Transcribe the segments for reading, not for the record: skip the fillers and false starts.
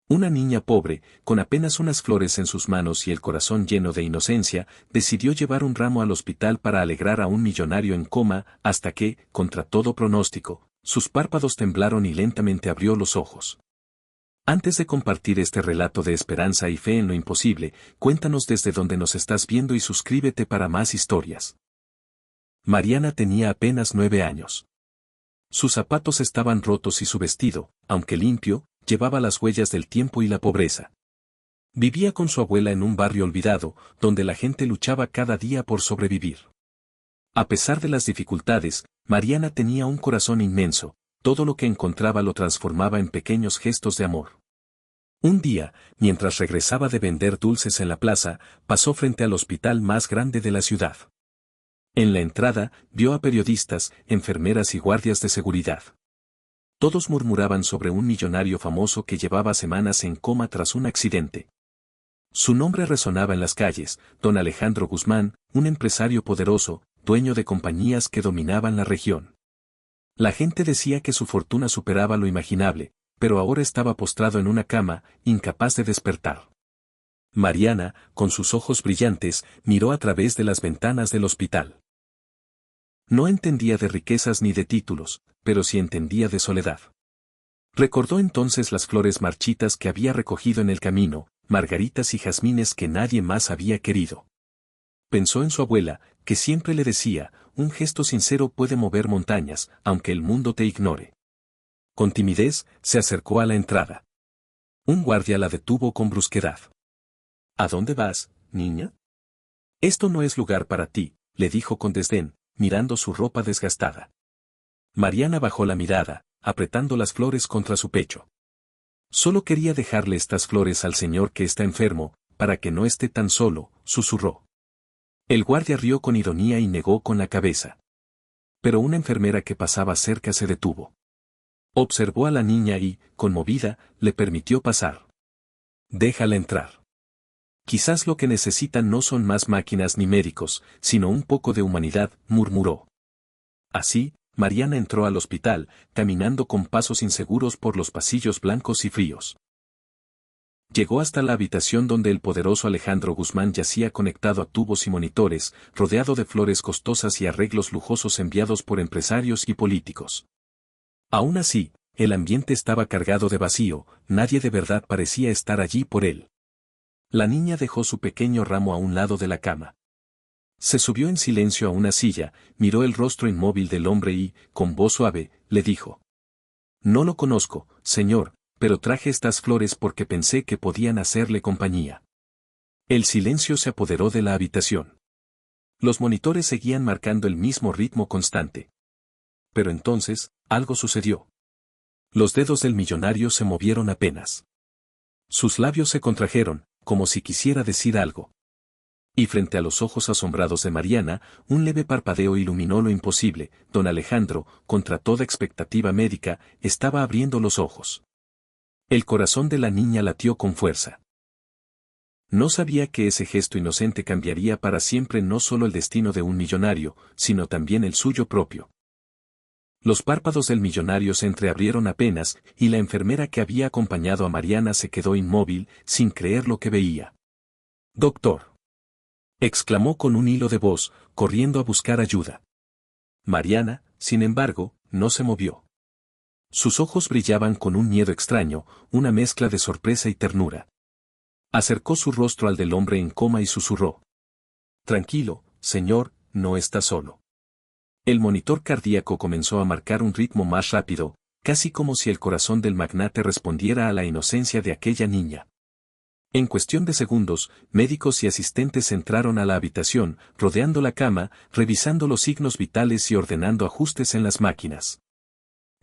Una niña pobre, con apenas unas flores en sus manos y el corazón lleno de inocencia, decidió llevar un ramo al hospital para alegrar a un millonario en coma, hasta que, contra todo pronóstico, sus párpados temblaron y lentamente abrió los ojos. Antes de compartir este relato de esperanza y fe en lo imposible, cuéntanos desde dónde nos estás viendo y suscríbete para más historias. Mariana tenía apenas 9 años. Sus zapatos estaban rotos y su vestido, aunque limpio, llevaba las huellas del tiempo y la pobreza. Vivía con su abuela en un barrio olvidado, donde la gente luchaba cada día por sobrevivir. A pesar de las dificultades, Mariana tenía un corazón inmenso, todo lo que encontraba lo transformaba en pequeños gestos de amor. Un día, mientras regresaba de vender dulces en la plaza, pasó frente al hospital más grande de la ciudad. En la entrada, vio a periodistas, enfermeras y guardias de seguridad. Todos murmuraban sobre un millonario famoso que llevaba semanas en coma tras un accidente. Su nombre resonaba en las calles, don Alejandro Guzmán, un empresario poderoso, dueño de compañías que dominaban la región. La gente decía que su fortuna superaba lo imaginable, pero ahora estaba postrado en una cama, incapaz de despertar. Mariana, con sus ojos brillantes, miró a través de las ventanas del hospital. No entendía de riquezas ni de títulos, pero sí entendía de soledad. Recordó entonces las flores marchitas que había recogido en el camino, margaritas y jazmines que nadie más había querido. Pensó en su abuela, que siempre le decía, un gesto sincero puede mover montañas, aunque el mundo te ignore. Con timidez, se acercó a la entrada. Un guardia la detuvo con brusquedad. ¿A dónde vas, niña? Esto no es lugar para ti, le dijo con desdén, mirando su ropa desgastada. Mariana bajó la mirada, apretando las flores contra su pecho. Solo quería dejarle estas flores al señor que está enfermo, para que no esté tan solo, susurró. El guardia rió con ironía y negó con la cabeza. Pero una enfermera que pasaba cerca se detuvo. Observó a la niña y, conmovida, le permitió pasar. Déjala entrar. Quizás lo que necesitan no son más máquinas ni médicos, sino un poco de humanidad, murmuró. Así, Mariana entró al hospital, caminando con pasos inseguros por los pasillos blancos y fríos. Llegó hasta la habitación donde el poderoso Alejandro Guzmán yacía conectado a tubos y monitores, rodeado de flores costosas y arreglos lujosos enviados por empresarios y políticos. Aún así, el ambiente estaba cargado de vacío, nadie de verdad parecía estar allí por él. La niña dejó su pequeño ramo a un lado de la cama. Se subió en silencio a una silla, miró el rostro inmóvil del hombre y, con voz suave, le dijo. No lo conozco, señor, pero traje estas flores porque pensé que podían hacerle compañía. El silencio se apoderó de la habitación. Los monitores seguían marcando el mismo ritmo constante. Pero entonces, algo sucedió. Los dedos del millonario se movieron apenas. Sus labios se contrajeron, como si quisiera decir algo. Y frente a los ojos asombrados de Mariana, un leve parpadeo iluminó lo imposible. Don Alejandro, contra toda expectativa médica, estaba abriendo los ojos. El corazón de la niña latió con fuerza. No sabía que ese gesto inocente cambiaría para siempre no solo el destino de un millonario, sino también el suyo propio. Los párpados del millonario se entreabrieron apenas, y la enfermera que había acompañado a Mariana se quedó inmóvil, sin creer lo que veía. «Doctor», exclamó con un hilo de voz, corriendo a buscar ayuda. Mariana, sin embargo, no se movió. Sus ojos brillaban con un miedo extraño, una mezcla de sorpresa y ternura. Acercó su rostro al del hombre en coma y susurró. «Tranquilo, señor, no está solo». El monitor cardíaco comenzó a marcar un ritmo más rápido, casi como si el corazón del magnate respondiera a la inocencia de aquella niña. En cuestión de segundos, médicos y asistentes entraron a la habitación, rodeando la cama, revisando los signos vitales y ordenando ajustes en las máquinas.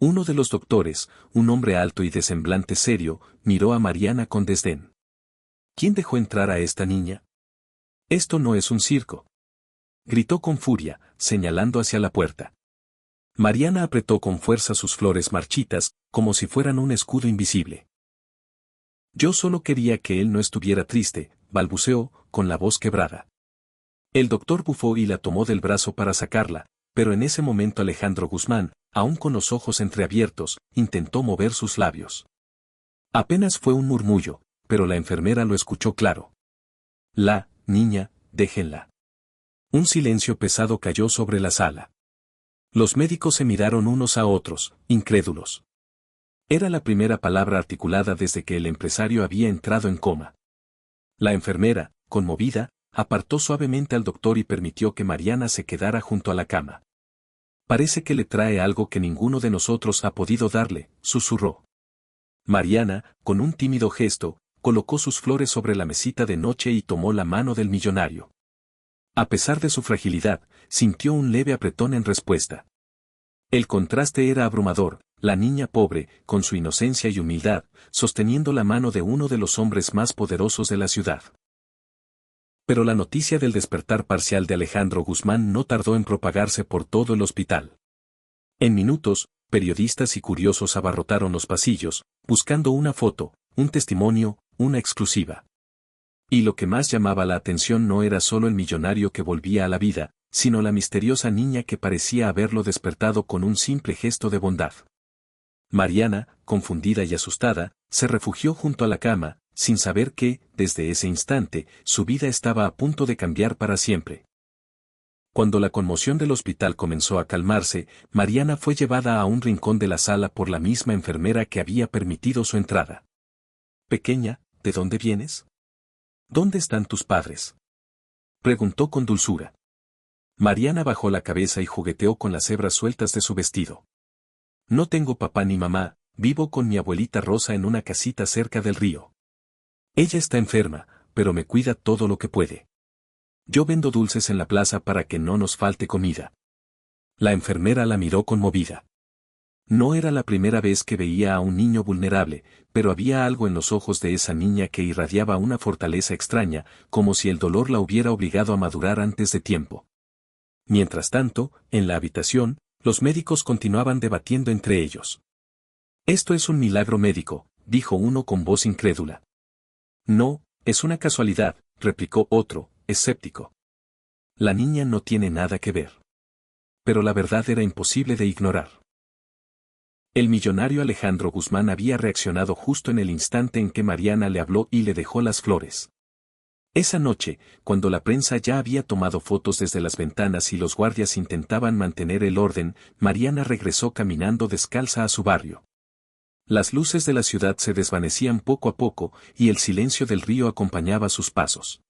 Uno de los doctores, un hombre alto y de semblante serio, miró a Mariana con desdén. ¿Quién dejó entrar a esta niña? Esto no es un circo. Gritó con furia, señalando hacia la puerta. Mariana apretó con fuerza sus flores marchitas, como si fueran un escudo invisible. Yo solo quería que él no estuviera triste, balbuceó, con la voz quebrada. El doctor bufó y la tomó del brazo para sacarla, pero en ese momento Alejandro Guzmán, aún con los ojos entreabiertos, intentó mover sus labios. Apenas fue un murmullo, pero la enfermera lo escuchó claro. La niña, déjenla. Un silencio pesado cayó sobre la sala. Los médicos se miraron unos a otros, incrédulos. Era la primera palabra articulada desde que el empresario había entrado en coma. La enfermera, conmovida, apartó suavemente al doctor y permitió que Mariana se quedara junto a la cama. Parece que le trae algo que ninguno de nosotros ha podido darle, susurró. Mariana, con un tímido gesto, colocó sus flores sobre la mesita de noche y tomó la mano del millonario. A pesar de su fragilidad, sintió un leve apretón en respuesta. El contraste era abrumador, la niña pobre, con su inocencia y humildad, sosteniendo la mano de uno de los hombres más poderosos de la ciudad. Pero la noticia del despertar parcial de Alejandro Guzmán no tardó en propagarse por todo el hospital. En minutos, periodistas y curiosos abarrotaron los pasillos, buscando una foto, un testimonio, una exclusiva. Y lo que más llamaba la atención no era solo el millonario que volvía a la vida, sino la misteriosa niña que parecía haberlo despertado con un simple gesto de bondad. Mariana, confundida y asustada, se refugió junto a la cama, sin saber que, desde ese instante, su vida estaba a punto de cambiar para siempre. Cuando la conmoción del hospital comenzó a calmarse, Mariana fue llevada a un rincón de la sala por la misma enfermera que había permitido su entrada. «Pequeña, ¿de dónde vienes? ¿Dónde están tus padres?», preguntó con dulzura. Mariana bajó la cabeza y jugueteó con las hebras sueltas de su vestido. «No tengo papá ni mamá, vivo con mi abuelita Rosa en una casita cerca del río. Ella está enferma, pero me cuida todo lo que puede. Yo vendo dulces en la plaza para que no nos falte comida». La enfermera la miró conmovida. No era la primera vez que veía a un niño vulnerable, pero había algo en los ojos de esa niña que irradiaba una fortaleza extraña, como si el dolor la hubiera obligado a madurar antes de tiempo. Mientras tanto, en la habitación, los médicos continuaban debatiendo entre ellos. «Esto es un milagro médico», dijo uno con voz incrédula. «No, es una casualidad», replicó otro, escéptico. «La niña no tiene nada que ver». Pero la verdad era imposible de ignorar. El millonario Alejandro Guzmán había reaccionado justo en el instante en que Mariana le habló y le dejó las flores. Esa noche, cuando la prensa ya había tomado fotos desde las ventanas y los guardias intentaban mantener el orden, Mariana regresó caminando descalza a su barrio. Las luces de la ciudad se desvanecían poco a poco y el silencio del río acompañaba sus pasos.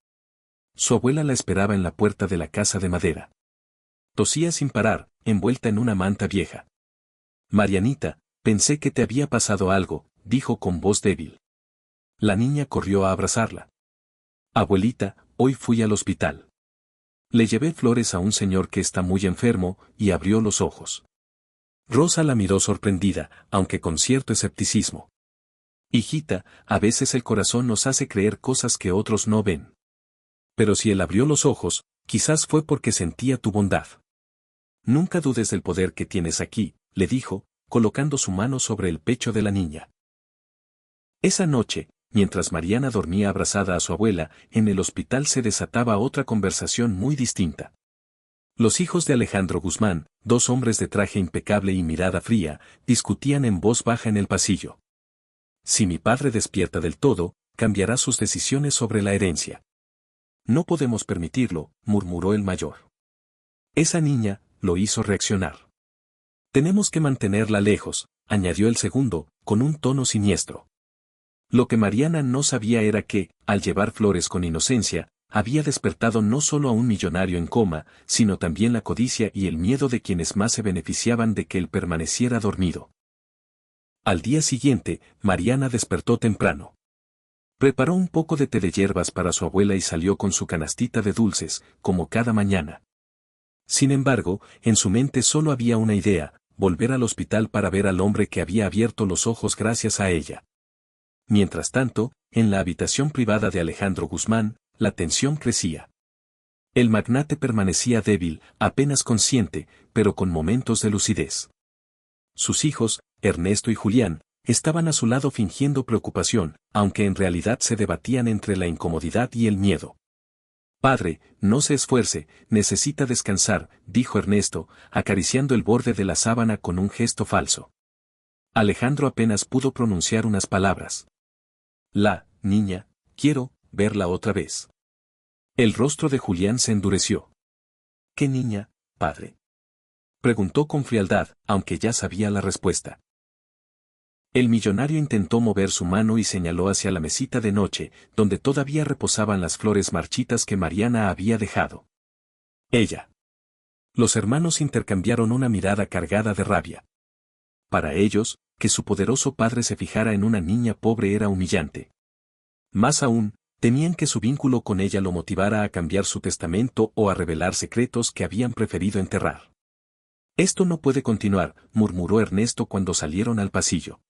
Su abuela la esperaba en la puerta de la casa de madera. Tosía sin parar, envuelta en una manta vieja. «Marianita, pensé que te había pasado algo», dijo con voz débil. La niña corrió a abrazarla. «Abuelita, hoy fui al hospital. Le llevé flores a un señor que está muy enfermo», y abrió los ojos. Rosa la miró sorprendida, aunque con cierto escepticismo. «Hijita, a veces el corazón nos hace creer cosas que otros no ven. Pero si él abrió los ojos, quizás fue porque sentía tu bondad. Nunca dudes del poder que tienes aquí», le dijo, colocando su mano sobre el pecho de la niña. Esa noche, mientras Mariana dormía abrazada a su abuela, en el hospital se desataba otra conversación muy distinta. Los hijos de Alejandro Guzmán, dos hombres de traje impecable y mirada fría, discutían en voz baja en el pasillo. «Si mi padre despierta del todo, cambiará sus decisiones sobre la herencia». «No podemos permitirlo», murmuró el mayor. «Esa niña», lo hizo reaccionar. «Tenemos que mantenerla lejos», añadió el segundo, con un tono siniestro. Lo que Mariana no sabía era que, al llevar flores con inocencia, había despertado no solo a un millonario en coma, sino también la codicia y el miedo de quienes más se beneficiaban de que él permaneciera dormido. Al día siguiente, Mariana despertó temprano. Preparó un poco de té de hierbas para su abuela y salió con su canastita de dulces, como cada mañana. Sin embargo, en su mente solo había una idea: volver al hospital para ver al hombre que había abierto los ojos gracias a ella. Mientras tanto, en la habitación privada de Alejandro Guzmán, la tensión crecía. El magnate permanecía débil, apenas consciente, pero con momentos de lucidez. Sus hijos, Ernesto y Julián, estaban a su lado fingiendo preocupación, aunque en realidad se debatían entre la incomodidad y el miedo. «Padre, no se esfuerce, necesita descansar», dijo Ernesto, acariciando el borde de la sábana con un gesto falso. Alejandro apenas pudo pronunciar unas palabras. Niña, quiero verla otra vez. El rostro de Julián se endureció. ¿Qué niña, padre? Preguntó con frialdad, aunque ya sabía la respuesta. El millonario intentó mover su mano y señaló hacia la mesita de noche, donde todavía reposaban las flores marchitas que Mariana había dejado. Ella. Los hermanos intercambiaron una mirada cargada de rabia. Para ellos, que su poderoso padre se fijara en una niña pobre era humillante. Más aún, temían que su vínculo con ella lo motivara a cambiar su testamento o a revelar secretos que habían preferido enterrar. Esto no puede continuar, murmuró Ernesto cuando salieron al pasillo.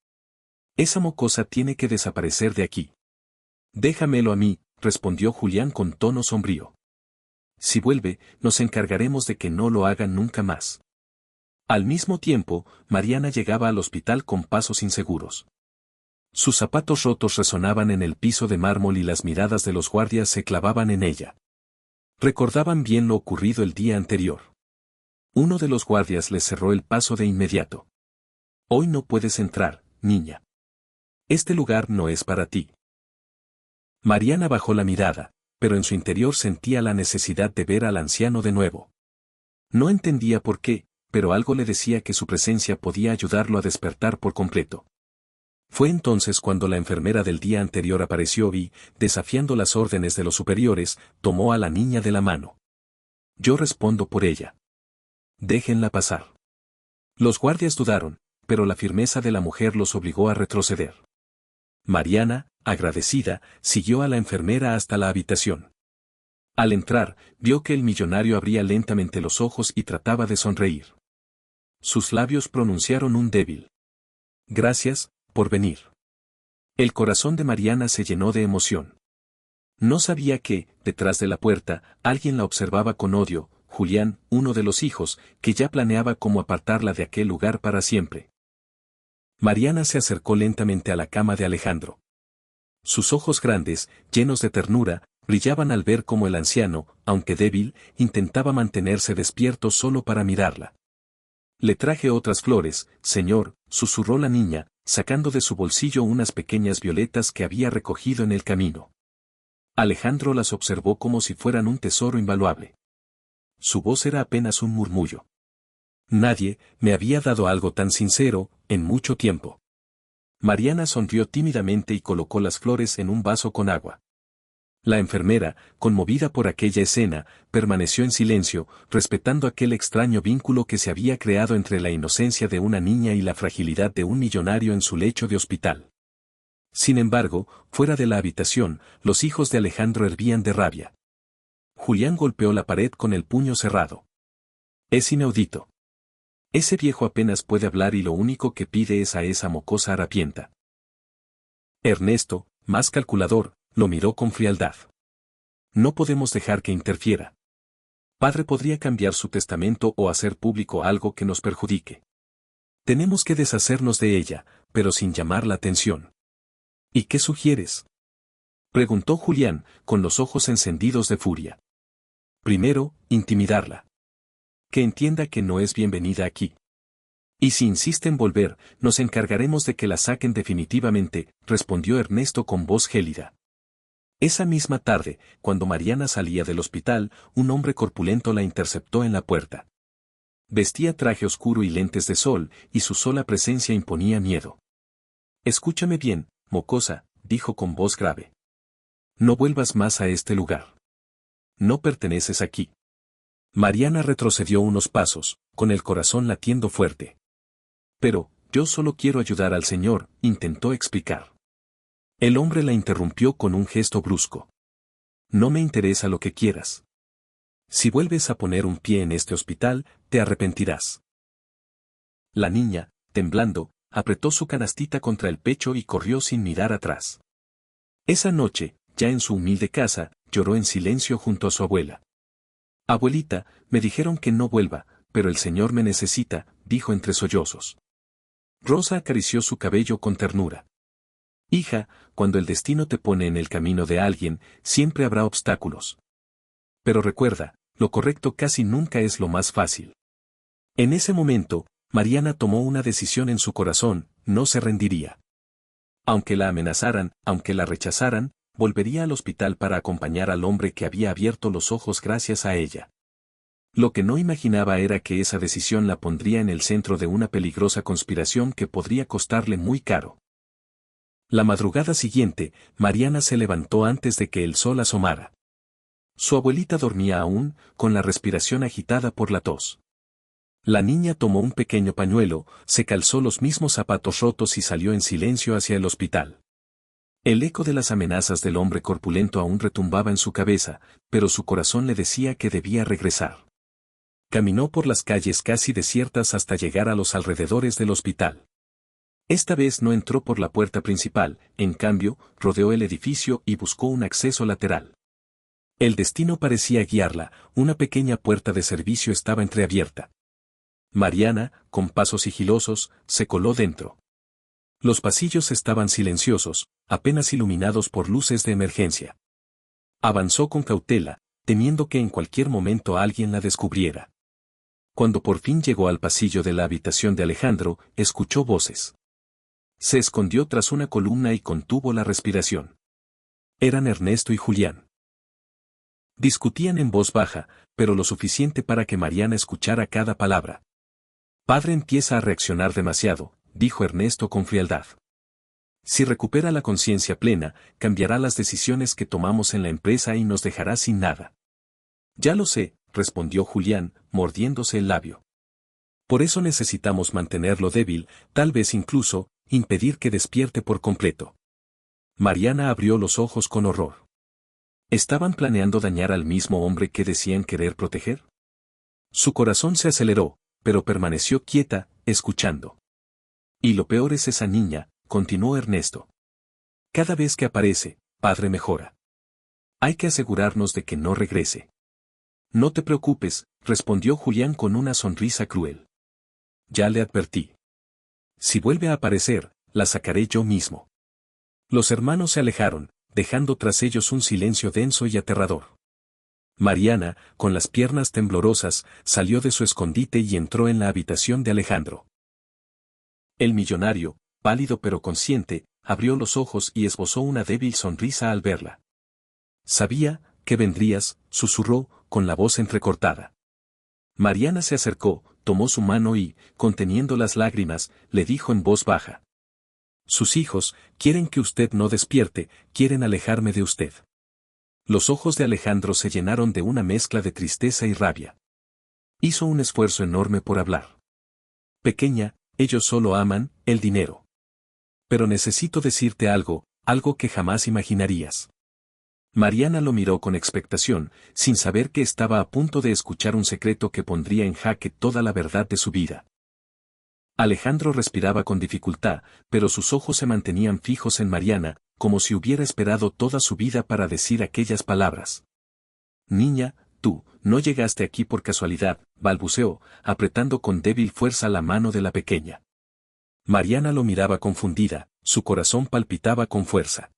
Esa mocosa tiene que desaparecer de aquí. Déjamelo a mí, respondió Julián con tono sombrío. Si vuelve, nos encargaremos de que no lo hagan nunca más. Al mismo tiempo, Mariana llegaba al hospital con pasos inseguros. Sus zapatos rotos resonaban en el piso de mármol y las miradas de los guardias se clavaban en ella. Recordaban bien lo ocurrido el día anterior. Uno de los guardias les cerró el paso de inmediato. Hoy no puedes entrar, niña. Este lugar no es para ti. Mariana bajó la mirada, pero en su interior sentía la necesidad de ver al anciano de nuevo. No entendía por qué, pero algo le decía que su presencia podía ayudarlo a despertar por completo. Fue entonces cuando la enfermera del día anterior apareció y, desafiando las órdenes de los superiores, tomó a la niña de la mano. Yo respondo por ella. Déjenla pasar. Los guardias dudaron, pero la firmeza de la mujer los obligó a retroceder. Mariana, agradecida, siguió a la enfermera hasta la habitación. Al entrar, vio que el millonario abría lentamente los ojos y trataba de sonreír. Sus labios pronunciaron un débil. Gracias, por venir. El corazón de Mariana se llenó de emoción. No sabía que, detrás de la puerta, alguien la observaba con odio, Julián, uno de los hijos, que ya planeaba cómo apartarla de aquel lugar para siempre. Mariana se acercó lentamente a la cama de Alejandro. Sus ojos grandes, llenos de ternura, brillaban al ver cómo el anciano, aunque débil, intentaba mantenerse despierto solo para mirarla. Le traje otras flores, señor, susurró la niña, sacando de su bolsillo unas pequeñas violetas que había recogido en el camino. Alejandro las observó como si fueran un tesoro invaluable. Su voz era apenas un murmullo. Nadie me había dado algo tan sincero, en mucho tiempo. Mariana sonrió tímidamente y colocó las flores en un vaso con agua. La enfermera, conmovida por aquella escena, permaneció en silencio, respetando aquel extraño vínculo que se había creado entre la inocencia de una niña y la fragilidad de un millonario en su lecho de hospital. Sin embargo, fuera de la habitación, los hijos de Alejandro hervían de rabia. Julián golpeó la pared con el puño cerrado. Es inaudito. Ese viejo apenas puede hablar y lo único que pide es a esa mocosa harapienta. Ernesto, más calculador, lo miró con frialdad. No podemos dejar que interfiera. Padre podría cambiar su testamento o hacer público algo que nos perjudique. Tenemos que deshacernos de ella, pero sin llamar la atención. ¿Y qué sugieres? Preguntó Julián, con los ojos encendidos de furia. Primero, intimidarla. Que entienda que no es bienvenida aquí. Y si insiste en volver, nos encargaremos de que la saquen definitivamente, respondió Ernesto con voz gélida. Esa misma tarde, cuando Mariana salía del hospital, un hombre corpulento la interceptó en la puerta. Vestía traje oscuro y lentes de sol, y su sola presencia imponía miedo. Escúchame bien, mocosa, dijo con voz grave. No vuelvas más a este lugar. No perteneces aquí. Mariana retrocedió unos pasos, con el corazón latiendo fuerte. Pero, yo solo quiero ayudar al señor, intentó explicar. El hombre la interrumpió con un gesto brusco. No me interesa lo que quieras. Si vuelves a poner un pie en este hospital, te arrepentirás. La niña, temblando, apretó su canastita contra el pecho y corrió sin mirar atrás. Esa noche, ya en su humilde casa, lloró en silencio junto a su abuela. Abuelita, me dijeron que no vuelva, pero el señor me necesita, dijo entre sollozos. Rosa acarició su cabello con ternura. Hija, cuando el destino te pone en el camino de alguien, siempre habrá obstáculos. Pero recuerda, lo correcto casi nunca es lo más fácil. En ese momento, Mariana tomó una decisión en su corazón, no se rendiría. Aunque la amenazaran, aunque la rechazaran, volvería al hospital para acompañar al hombre que había abierto los ojos gracias a ella. Lo que no imaginaba era que esa decisión la pondría en el centro de una peligrosa conspiración que podría costarle muy caro. La madrugada siguiente, Mariana se levantó antes de que el sol asomara. Su abuelita dormía aún, con la respiración agitada por la tos. La niña tomó un pequeño pañuelo, se calzó los mismos zapatos rotos y salió en silencio hacia el hospital. El eco de las amenazas del hombre corpulento aún retumbaba en su cabeza, pero su corazón le decía que debía regresar. Caminó por las calles casi desiertas hasta llegar a los alrededores del hospital. Esta vez no entró por la puerta principal, en cambio, rodeó el edificio y buscó un acceso lateral. El destino parecía guiarla, una pequeña puerta de servicio estaba entreabierta. Mariana, con pasos sigilosos, se coló dentro. Los pasillos estaban silenciosos, apenas iluminados por luces de emergencia. Avanzó con cautela, temiendo que en cualquier momento alguien la descubriera. Cuando por fin llegó al pasillo de la habitación de Alejandro, escuchó voces. Se escondió tras una columna y contuvo la respiración. Eran Ernesto y Julián. Discutían en voz baja, pero lo suficiente para que Mariana escuchara cada palabra. Padre empieza a reaccionar demasiado, dijo Ernesto con frialdad. Si recupera la conciencia plena, cambiará las decisiones que tomamos en la empresa y nos dejará sin nada. Ya lo sé, respondió Julián, mordiéndose el labio. Por eso necesitamos mantenerlo débil, tal vez incluso, impedir que despierte por completo. Mariana abrió los ojos con horror. ¿Estaban planeando dañar al mismo hombre que decían querer proteger? Su corazón se aceleró, pero permaneció quieta, escuchando. Y lo peor es esa niña, continuó Ernesto. Cada vez que aparece, padre mejora. Hay que asegurarnos de que no regrese. No te preocupes, respondió Julián con una sonrisa cruel. Ya le advertí. Si vuelve a aparecer, la sacaré yo mismo. Los hermanos se alejaron, dejando tras ellos un silencio denso y aterrador. Mariana, con las piernas temblorosas, salió de su escondite y entró en la habitación de Alejandro. El millonario, pálido pero consciente, abrió los ojos y esbozó una débil sonrisa al verla. Sabía que vendrías, susurró, con la voz entrecortada. Mariana se acercó, tomó su mano y, conteniendo las lágrimas, le dijo en voz baja. Sus hijos, quieren que usted no despierte, quieren alejarme de usted. Los ojos de Alejandro se llenaron de una mezcla de tristeza y rabia. Hizo un esfuerzo enorme por hablar. Pequeña, ellos solo aman el dinero. Pero necesito decirte algo, algo que jamás imaginarías. Mariana lo miró con expectación, sin saber que estaba a punto de escuchar un secreto que pondría en jaque toda la verdad de su vida. Alejandro respiraba con dificultad, pero sus ojos se mantenían fijos en Mariana, como si hubiera esperado toda su vida para decir aquellas palabras. Niña, tú, no llegaste aquí por casualidad, balbuceó, apretando con débil fuerza la mano de la pequeña. Mariana lo miraba confundida, su corazón palpitaba con fuerza.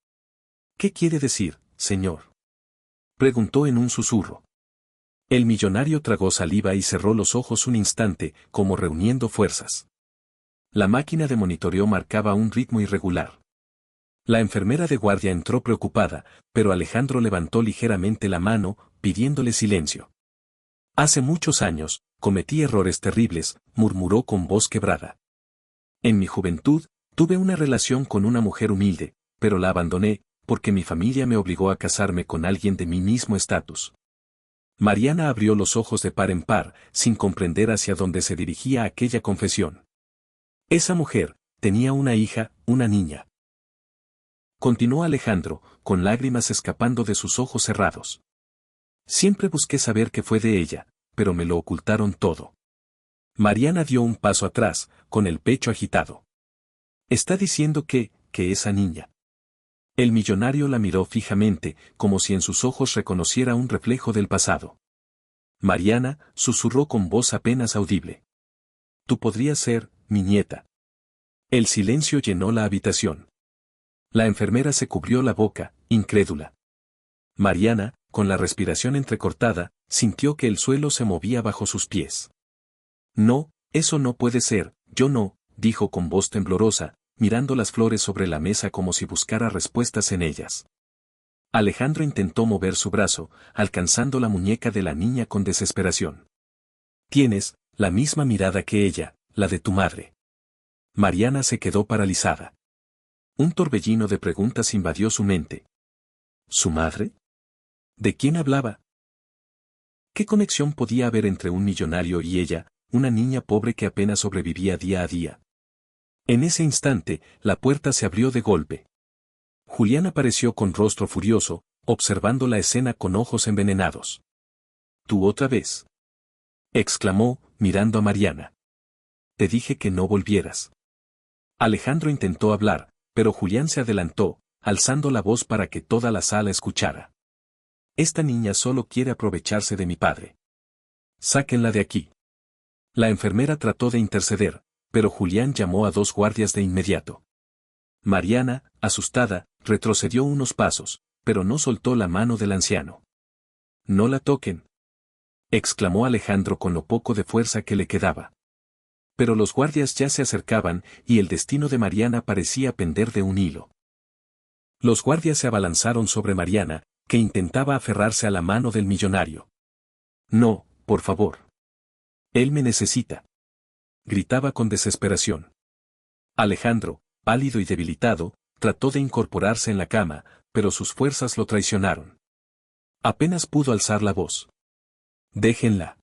¿Qué quiere decir, señor?, preguntó en un susurro. El millonario tragó saliva y cerró los ojos un instante, como reuniendo fuerzas. La máquina de monitoreo marcaba un ritmo irregular. La enfermera de guardia entró preocupada, pero Alejandro levantó ligeramente la mano, pidiéndole silencio. Hace muchos años, cometí errores terribles, murmuró con voz quebrada. En mi juventud, tuve una relación con una mujer humilde, pero la abandoné, porque mi familia me obligó a casarme con alguien de mi mismo estatus. Mariana abrió los ojos de par en par, sin comprender hacia dónde se dirigía aquella confesión. Esa mujer, tenía una hija, una niña. Continuó Alejandro, con lágrimas escapando de sus ojos cerrados. Siempre busqué saber qué fue de ella, pero me lo ocultaron todo. Mariana dio un paso atrás, con el pecho agitado. Está diciendo que esa niña. El millonario la miró fijamente, como si en sus ojos reconociera un reflejo del pasado. Mariana, susurró con voz apenas audible. Tú podrías ser, mi nieta. El silencio llenó la habitación. La enfermera se cubrió la boca, incrédula. Mariana, con la respiración entrecortada, sintió que el suelo se movía bajo sus pies. No, eso no puede ser, yo no, dijo con voz temblorosa, mirando las flores sobre la mesa como si buscara respuestas en ellas. Alejandro intentó mover su brazo, alcanzando la muñeca de la niña con desesperación. Tienes la misma mirada que ella, la de tu madre. Mariana se quedó paralizada. Un torbellino de preguntas invadió su mente. ¿Su madre? ¿De quién hablaba? ¿Qué conexión podía haber entre un millonario y ella, una niña pobre que apenas sobrevivía día a día? En ese instante, la puerta se abrió de golpe. Julián apareció con rostro furioso, observando la escena con ojos envenenados. ¿Tú otra vez?, exclamó, mirando a Mariana. Te dije que no volvieras. Alejandro intentó hablar, pero Julián se adelantó, alzando la voz para que toda la sala escuchara. Esta niña solo quiere aprovecharse de mi padre. Sáquenla de aquí. La enfermera trató de interceder, pero Julián llamó a 2 guardias de inmediato. Mariana, asustada, retrocedió unos pasos, pero no soltó la mano del anciano. No la toquen, exclamó Alejandro con lo poco de fuerza que le quedaba. Pero los guardias ya se acercaban y el destino de Mariana parecía pender de un hilo. Los guardias se abalanzaron sobre Mariana, que intentaba aferrarse a la mano del millonario. No, por favor. Él me necesita. Gritaba con desesperación. Alejandro, pálido y debilitado, trató de incorporarse en la cama, pero sus fuerzas lo traicionaron. Apenas pudo alzar la voz. Déjenla.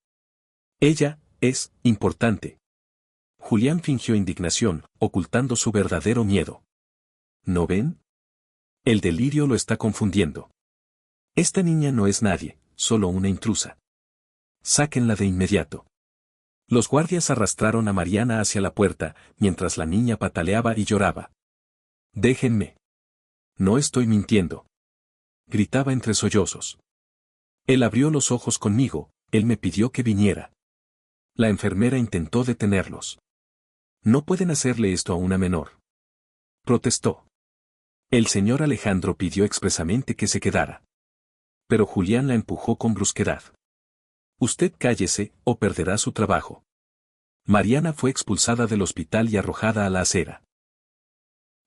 Ella es importante. Julián fingió indignación, ocultando su verdadero miedo. ¿No ven? El delirio lo está confundiendo. Esta niña no es nadie, solo una intrusa. Sáquenla de inmediato. Los guardias arrastraron a Mariana hacia la puerta, mientras la niña pataleaba y lloraba. Déjenme. No estoy mintiendo. Gritaba entre sollozos. Él abrió los ojos conmigo, él me pidió que viniera. La enfermera intentó detenerlos. No pueden hacerle esto a una menor. Protestó. El señor Alejandro pidió expresamente que se quedara. Pero Julián la empujó con brusquedad. Usted cállese, o perderá su trabajo. Mariana fue expulsada del hospital y arrojada a la acera.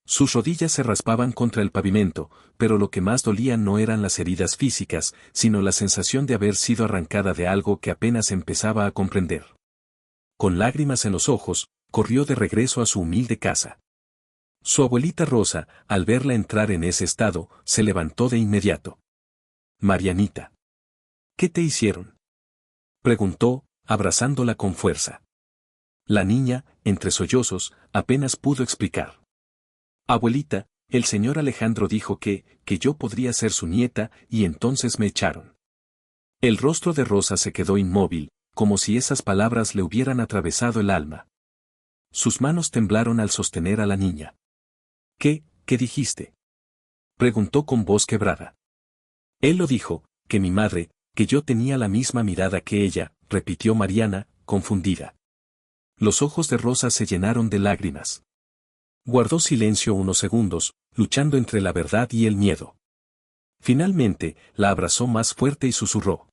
Sus rodillas se raspaban contra el pavimento, pero lo que más dolía no eran las heridas físicas, sino la sensación de haber sido arrancada de algo que apenas empezaba a comprender. Con lágrimas en los ojos, corrió de regreso a su humilde casa. Su abuelita Rosa, al verla entrar en ese estado, se levantó de inmediato. Marianita. ¿Qué te hicieron?, preguntó, abrazándola con fuerza. La niña, entre sollozos, apenas pudo explicar. Abuelita, el señor Alejandro dijo que yo podría ser su nieta, y entonces me echaron. El rostro de Rosa se quedó inmóvil, como si esas palabras le hubieran atravesado el alma. Sus manos temblaron al sostener a la niña. ¿Qué dijiste?, preguntó con voz quebrada. Él lo dijo, que mi madre, que yo tenía la misma mirada que ella, repitió Mariana, confundida. Los ojos de Rosa se llenaron de lágrimas. Guardó silencio unos segundos, luchando entre la verdad y el miedo. Finalmente, la abrazó más fuerte y susurró.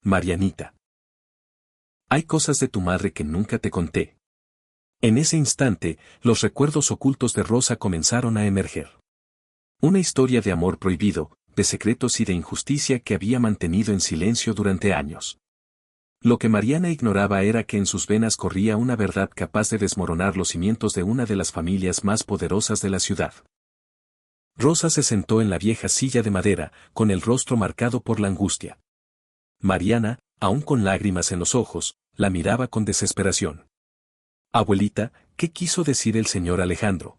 Marianita. Hay cosas de tu madre que nunca te conté. En ese instante, los recuerdos ocultos de Rosa comenzaron a emerger. Una historia de amor prohibido, de secretos y de injusticia que había mantenido en silencio durante años. Lo que Mariana ignoraba era que en sus venas corría una verdad capaz de desmoronar los cimientos de una de las familias más poderosas de la ciudad. Rosa se sentó en la vieja silla de madera, con el rostro marcado por la angustia. Mariana, aún con lágrimas en los ojos, la miraba con desesperación. Abuelita, ¿qué quiso decir el señor Alejandro?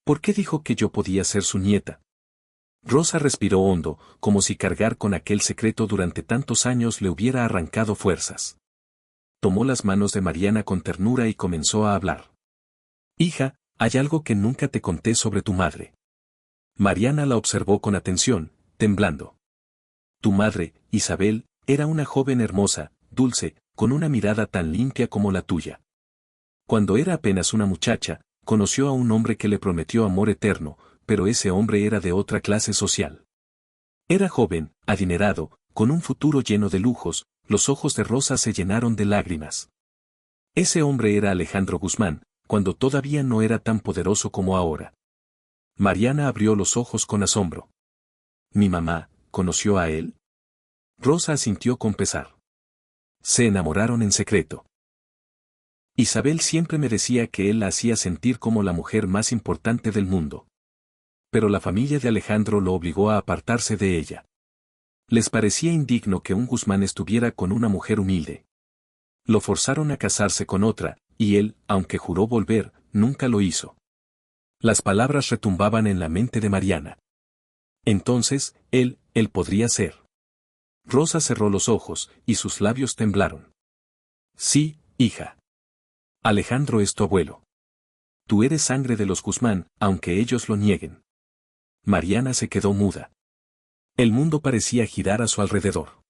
¿Por qué dijo que yo podía ser su nieta? Rosa respiró hondo, como si cargar con aquel secreto durante tantos años le hubiera arrancado fuerzas. Tomó las manos de Mariana con ternura y comenzó a hablar. Hija, hay algo que nunca te conté sobre tu madre. Mariana la observó con atención, temblando. Tu madre, Isabel, era una joven hermosa, dulce, con una mirada tan limpia como la tuya. Cuando era apenas una muchacha, conoció a un hombre que le prometió amor eterno, pero ese hombre era de otra clase social. Era joven, adinerado, con un futuro lleno de lujos, los ojos de Rosa se llenaron de lágrimas. Ese hombre era Alejandro Guzmán, cuando todavía no era tan poderoso como ahora. Mariana abrió los ojos con asombro. ¿Mi mamá conoció a él? Rosa asintió con pesar. Se enamoraron en secreto. Isabel siempre me decía que él la hacía sentir como la mujer más importante del mundo. Pero la familia de Alejandro lo obligó a apartarse de ella. Les parecía indigno que un Guzmán estuviera con una mujer humilde. Lo forzaron a casarse con otra, y él, aunque juró volver, nunca lo hizo. Las palabras retumbaban en la mente de Mariana. Entonces, él podría ser. Rosa cerró los ojos, y sus labios temblaron. Sí, hija. Alejandro es tu abuelo. Tú eres sangre de los Guzmán, aunque ellos lo nieguen. Mariana se quedó muda. El mundo parecía girar a su alrededor.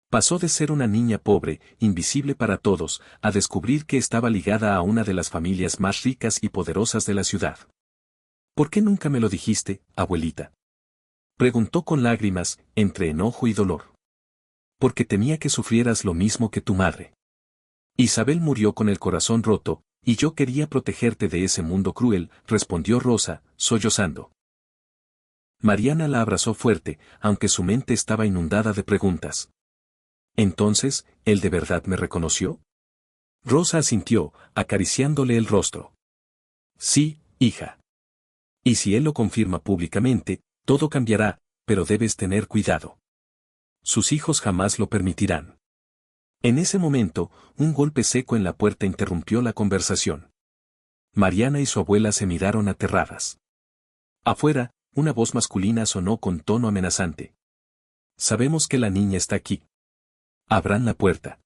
Pasó de ser una niña pobre, invisible para todos, a descubrir que estaba ligada a una de las familias más ricas y poderosas de la ciudad. ¿Por qué nunca me lo dijiste, abuelita? Preguntó con lágrimas, entre enojo y dolor. Porque temía que sufrieras lo mismo que tu madre. Isabel murió con el corazón roto, y yo quería protegerte de ese mundo cruel, respondió Rosa, sollozando. Mariana la abrazó fuerte, aunque su mente estaba inundada de preguntas. Entonces, ¿él de verdad me reconoció? Rosa asintió, acariciándole el rostro. Sí, hija. Y si él lo confirma públicamente, todo cambiará, pero debes tener cuidado. Sus hijos jamás lo permitirán. En ese momento, un golpe seco en la puerta interrumpió la conversación. Mariana y su abuela se miraron aterradas. Afuera, una voz masculina sonó con tono amenazante. Sabemos que la niña está aquí. Abran la puerta.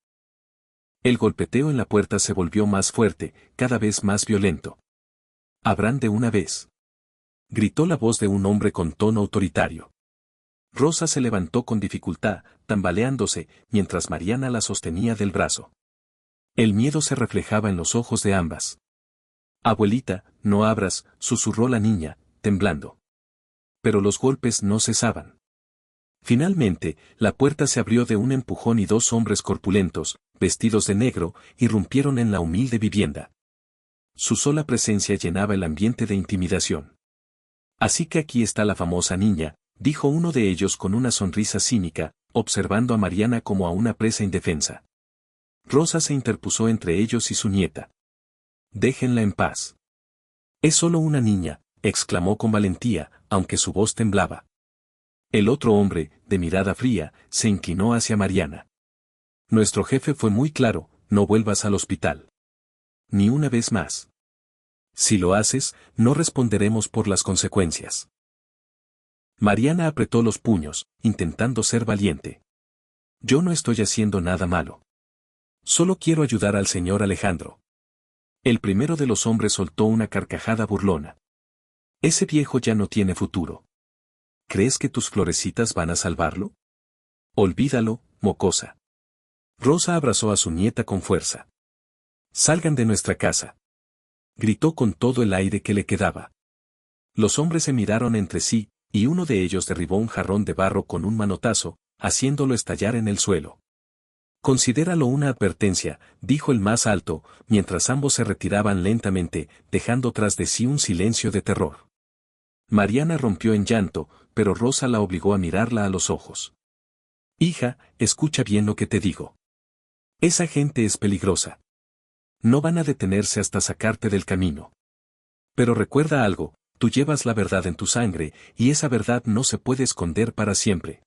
El golpeteo en la puerta se volvió más fuerte, cada vez más violento. Abran de una vez. Gritó la voz de un hombre con tono autoritario. Rosa se levantó con dificultad, tambaleándose, mientras Mariana la sostenía del brazo. El miedo se reflejaba en los ojos de ambas. Abuelita, no abras, susurró la niña, temblando. Pero los golpes no cesaban. Finalmente, la puerta se abrió de un empujón y dos hombres corpulentos, vestidos de negro, irrumpieron en la humilde vivienda. Su sola presencia llenaba el ambiente de intimidación. Así que aquí está la famosa niña, dijo uno de ellos con una sonrisa cínica, observando a Mariana como a una presa indefensa. Rosa se interpuso entre ellos y su nieta. Déjenla en paz. Es solo una niña, exclamó con valentía, aunque su voz temblaba. El otro hombre, de mirada fría, se inclinó hacia Mariana. Nuestro jefe fue muy claro, no vuelvas al hospital. Ni una vez más. Si lo haces, no responderemos por las consecuencias. Mariana apretó los puños, intentando ser valiente. Yo no estoy haciendo nada malo. Solo quiero ayudar al señor Alejandro. El primero de los hombres soltó una carcajada burlona. Ese viejo ya no tiene futuro. ¿Crees que tus florecitas van a salvarlo? Olvídalo, mocosa. Rosa abrazó a su nieta con fuerza. Salgan de nuestra casa. Gritó con todo el aire que le quedaba. Los hombres se miraron entre sí, y uno de ellos derribó un jarrón de barro con un manotazo, haciéndolo estallar en el suelo. Considéralo una advertencia, dijo el más alto, mientras ambos se retiraban lentamente, dejando tras de sí un silencio de terror. Mariana rompió en llanto, pero Rosa la obligó a mirarla a los ojos. Hija, escucha bien lo que te digo. Esa gente es peligrosa. No van a detenerse hasta sacarte del camino. Pero recuerda algo, tú llevas la verdad en tu sangre, y esa verdad no se puede esconder para siempre.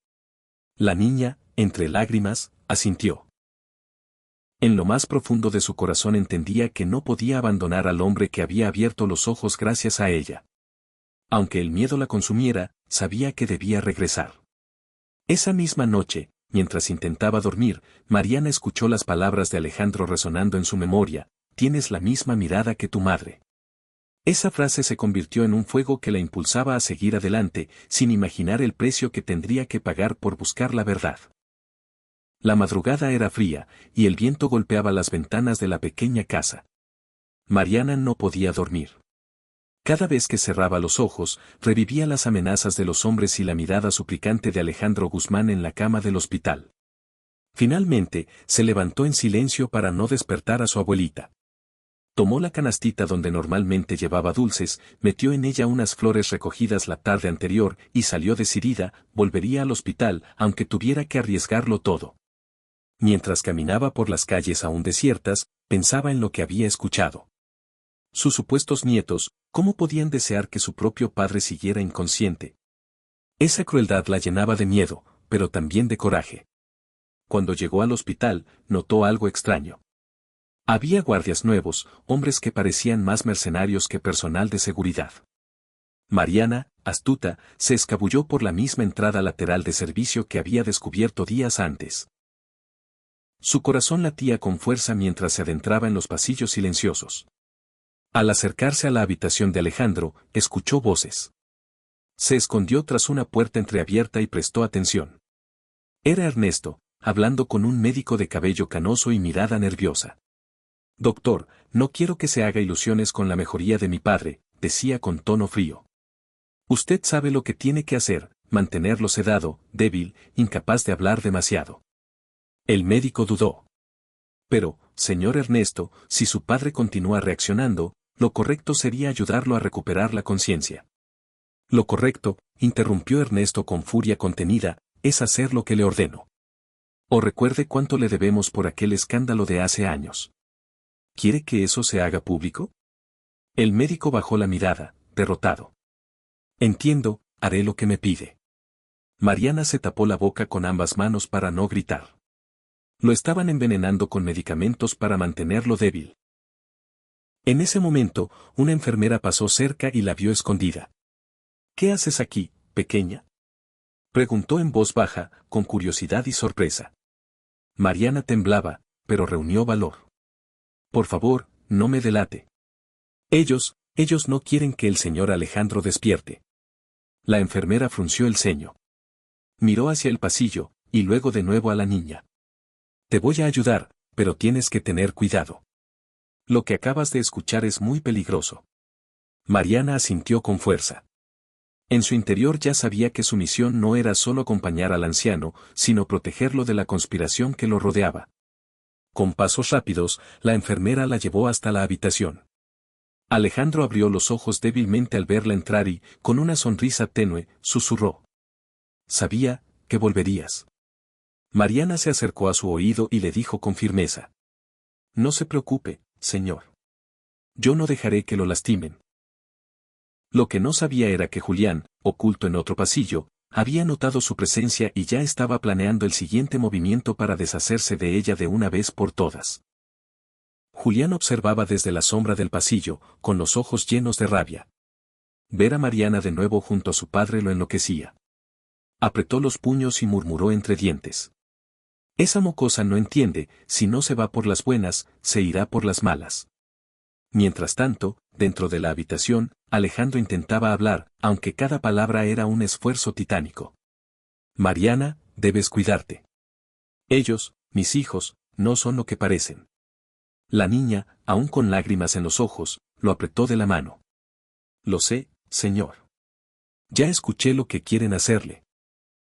La niña, entre lágrimas, asintió. En lo más profundo de su corazón entendía que no podía abandonar al hombre que había abierto los ojos gracias a ella. Aunque el miedo la consumiera, sabía que debía regresar. Esa misma noche, mientras intentaba dormir, Mariana escuchó las palabras de Alejandro resonando en su memoria: tienes la misma mirada que tu madre. Esa frase se convirtió en un fuego que la impulsaba a seguir adelante, sin imaginar el precio que tendría que pagar por buscar la verdad. La madrugada era fría, y el viento golpeaba las ventanas de la pequeña casa. Mariana no podía dormir. Cada vez que cerraba los ojos, revivía las amenazas de los hombres y la mirada suplicante de Alejandro Guzmán en la cama del hospital. Finalmente, se levantó en silencio para no despertar a su abuelita. Tomó la canastita donde normalmente llevaba dulces, metió en ella unas flores recogidas la tarde anterior y salió decidida, volvería al hospital, aunque tuviera que arriesgarlo todo. Mientras caminaba por las calles aún desiertas, pensaba en lo que había escuchado. Sus supuestos nietos, ¿cómo podían desear que su propio padre siguiera inconsciente? Esa crueldad la llenaba de miedo, pero también de coraje. Cuando llegó al hospital, notó algo extraño. Había guardias nuevos, hombres que parecían más mercenarios que personal de seguridad. Mariana, astuta, se escabulló por la misma entrada lateral de servicio que había descubierto días antes. Su corazón latía con fuerza mientras se adentraba en los pasillos silenciosos. Al acercarse a la habitación de Alejandro, escuchó voces. Se escondió tras una puerta entreabierta y prestó atención. Era Ernesto, hablando con un médico de cabello canoso y mirada nerviosa. «Doctor, no quiero que se haga ilusiones con la mejoría de mi padre», decía con tono frío. «Usted sabe lo que tiene que hacer, mantenerlo sedado, débil, incapaz de hablar demasiado». El médico dudó. «Pero, señor Ernesto, si su padre continúa reaccionando, lo correcto sería ayudarlo a recuperar la conciencia». «Lo correcto», interrumpió Ernesto con furia contenida, «es hacer lo que le ordeno. O recuerde cuánto le debemos por aquel escándalo de hace años. ¿Quiere que eso se haga público?». El médico bajó la mirada, derrotado. «Entiendo, haré lo que me pide». Mariana se tapó la boca con ambas manos para no gritar. Lo estaban envenenando con medicamentos para mantenerlo débil. En ese momento, una enfermera pasó cerca y la vio escondida. «¿Qué haces aquí, pequeña?», preguntó en voz baja, con curiosidad y sorpresa. Mariana temblaba, pero reunió valor. «Por favor, no me delate. Ellos no quieren que el señor Alejandro despierte». La enfermera frunció el ceño. Miró hacia el pasillo, y luego de nuevo a la niña. «Te voy a ayudar, pero tienes que tener cuidado. Lo que acabas de escuchar es muy peligroso». Mariana asintió con fuerza. En su interior ya sabía que su misión no era solo acompañar al anciano, sino protegerlo de la conspiración que lo rodeaba. Con pasos rápidos, la enfermera la llevó hasta la habitación. Alejandro abrió los ojos débilmente al verla entrar y, con una sonrisa tenue, susurró. «Sabía que volverías». Mariana se acercó a su oído y le dijo con firmeza. «No se preocupe, señor. Yo no dejaré que lo lastimen». Lo que no sabía era que Julián, oculto en otro pasillo, había notado su presencia y ya estaba planeando el siguiente movimiento para deshacerse de ella de una vez por todas. Julián observaba desde la sombra del pasillo, con los ojos llenos de rabia. Ver a Mariana de nuevo junto a su padre lo enloquecía. Apretó los puños y murmuró entre dientes. «Esa mocosa no entiende, si no se va por las buenas, se irá por las malas». Mientras tanto, dentro de la habitación, Alejandro intentaba hablar, aunque cada palabra era un esfuerzo titánico. «Mariana, debes cuidarte. Ellos, mis hijos, no son lo que parecen». La niña, aún con lágrimas en los ojos, lo apretó de la mano. «Lo sé, señor. Ya escuché lo que quieren hacerle.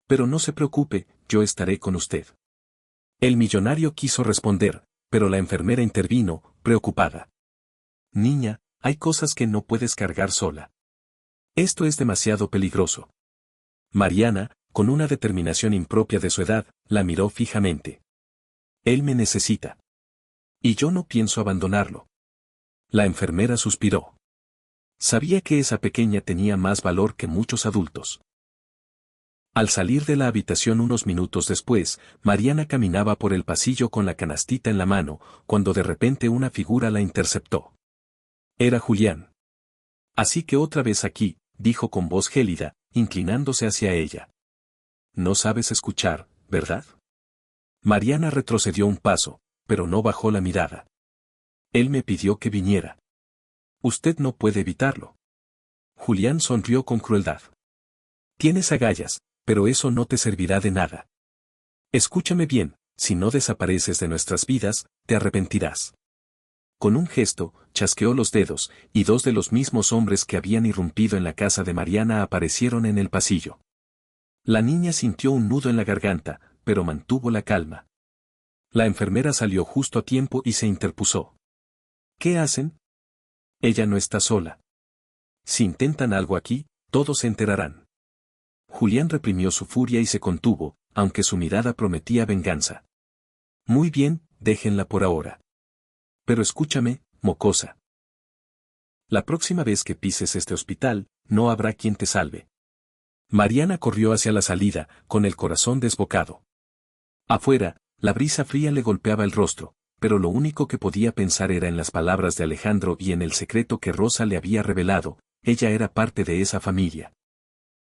Pero no se preocupe, yo estaré con usted». El millonario quiso responder, pero la enfermera intervino, preocupada. «Niña, hay cosas que no puedes cargar sola. Esto es demasiado peligroso». Mariana, con una determinación impropia de su edad, la miró fijamente. «Él me necesita. Y yo no pienso abandonarlo». La enfermera suspiró. Sabía que esa pequeña tenía más valor que muchos adultos. Al salir de la habitación unos minutos después, Mariana caminaba por el pasillo con la canastita en la mano, cuando de repente una figura la interceptó. Era Julián. «Así que otra vez aquí», dijo con voz gélida, inclinándose hacia ella. «No sabes escuchar, ¿verdad?». Mariana retrocedió un paso, pero no bajó la mirada. «Él me pidió que viniera. Usted no puede evitarlo». Julián sonrió con crueldad. «Tienes agallas, pero eso no te servirá de nada. Escúchame bien, si no desapareces de nuestras vidas, te arrepentirás». Con un gesto, chasqueó los dedos, y dos de los mismos hombres que habían irrumpido en la casa de Mariana aparecieron en el pasillo. La niña sintió un nudo en la garganta, pero mantuvo la calma. La enfermera salió justo a tiempo y se interpuso. ¿Qué hacen? Ella no está sola. Si intentan algo aquí, todos se enterarán. Julián reprimió su furia y se contuvo, aunque su mirada prometía venganza. Muy bien, déjenla por ahora. Pero escúchame, mocosa. La próxima vez que pises este hospital, no habrá quien te salve. Mariana corrió hacia la salida, con el corazón desbocado. Afuera, la brisa fría le golpeaba el rostro, pero lo único que podía pensar era en las palabras de Alejandro y en el secreto que Rosa le había revelado. Ella era parte de esa familia.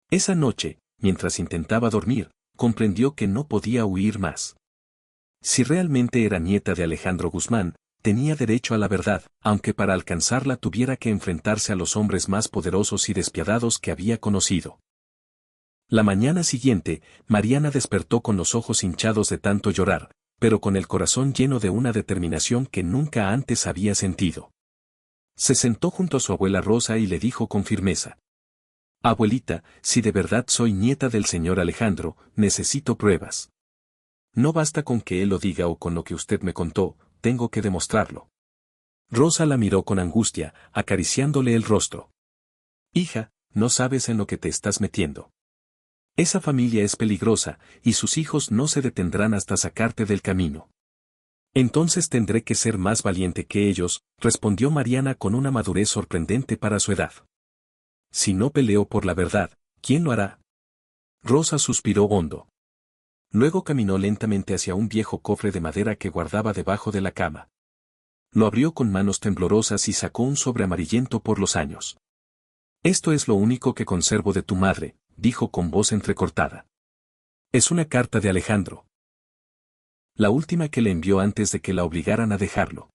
Esa noche, mientras intentaba dormir, comprendió que no podía huir más. Si realmente era nieta de Alejandro Guzmán, tenía derecho a la verdad, aunque para alcanzarla tuviera que enfrentarse a los hombres más poderosos y despiadados que había conocido. La mañana siguiente, Mariana despertó con los ojos hinchados de tanto llorar, pero con el corazón lleno de una determinación que nunca antes había sentido. Se sentó junto a su abuela Rosa y le dijo con firmeza: Abuelita, si de verdad soy nieta del señor Alejandro, necesito pruebas. No basta con que él lo diga o con lo que usted me contó, tengo que demostrarlo. Rosa la miró con angustia, acariciándole el rostro. Hija, no sabes en lo que te estás metiendo. Esa familia es peligrosa, y sus hijos no se detendrán hasta sacarte del camino. Entonces tendré que ser más valiente que ellos, respondió Mariana con una madurez sorprendente para su edad. Si no peleo por la verdad, ¿quién lo hará? Rosa suspiró hondo. Luego caminó lentamente hacia un viejo cofre de madera que guardaba debajo de la cama. Lo abrió con manos temblorosas y sacó un sobre amarillento por los años. Esto es lo único que conservo de tu madre, dijo con voz entrecortada. Es una carta de Alejandro. La última que le envió antes de que la obligaran a dejarlo.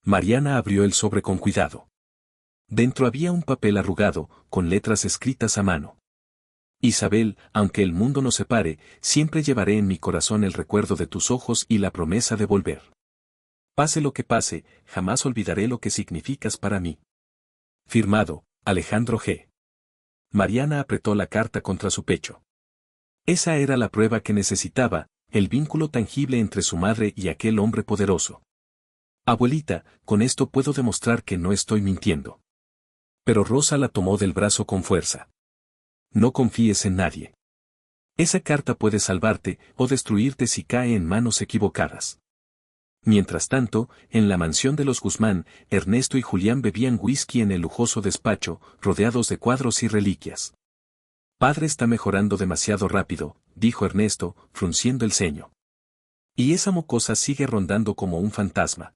Mariana abrió el sobre con cuidado. Dentro había un papel arrugado, con letras escritas a mano. Isabel, aunque el mundo nos separe, siempre llevaré en mi corazón el recuerdo de tus ojos y la promesa de volver. Pase lo que pase, jamás olvidaré lo que significas para mí. Firmado, Alejandro G. Mariana apretó la carta contra su pecho. Esa era la prueba que necesitaba, el vínculo tangible entre su madre y aquel hombre poderoso. Abuelita, con esto puedo demostrar que no estoy mintiendo. Pero Rosa la tomó del brazo con fuerza. No confíes en nadie. Esa carta puede salvarte o destruirte si cae en manos equivocadas. Mientras tanto, en la mansión de los Guzmán, Ernesto y Julián bebían whisky en el lujoso despacho, rodeados de cuadros y reliquias. Padre está mejorando demasiado rápido, dijo Ernesto, frunciendo el ceño. Y esa mocosa sigue rondando como un fantasma.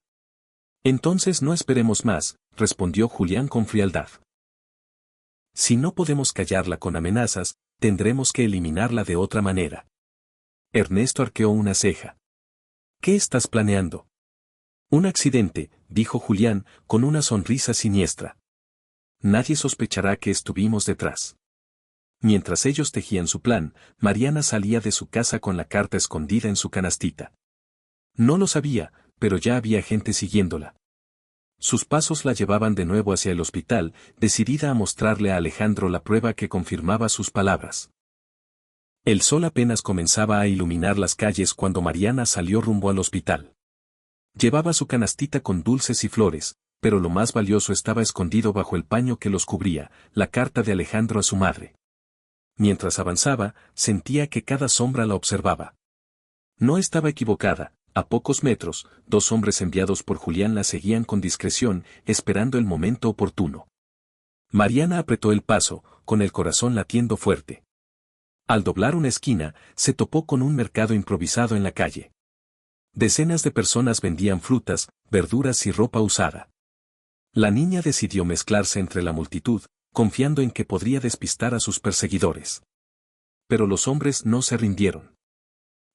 Entonces no esperemos más, respondió Julián con frialdad. Si no podemos callarla con amenazas, tendremos que eliminarla de otra manera. Ernesto arqueó una ceja. ¿Qué estás planeando? Un accidente, dijo Julián, con una sonrisa siniestra. Nadie sospechará que estuvimos detrás. Mientras ellos tejían su plan, Mariana salía de su casa con la carta escondida en su canastita. No lo sabía, pero ya había gente siguiéndola. Sus pasos la llevaban de nuevo hacia el hospital, decidida a mostrarle a Alejandro la prueba que confirmaba sus palabras. El sol apenas comenzaba a iluminar las calles cuando Mariana salió rumbo al hospital. Llevaba su canastita con dulces y flores, pero lo más valioso estaba escondido bajo el paño que los cubría, la carta de Alejandro a su madre. Mientras avanzaba, sentía que cada sombra la observaba. No estaba equivocada. A pocos metros, dos hombres enviados por Julián la seguían con discreción, esperando el momento oportuno. Mariana apretó el paso, con el corazón latiendo fuerte. Al doblar una esquina, se topó con un mercado improvisado en la calle. Decenas de personas vendían frutas, verduras y ropa usada. La niña decidió mezclarse entre la multitud, confiando en que podría despistar a sus perseguidores. Pero los hombres no se rindieron.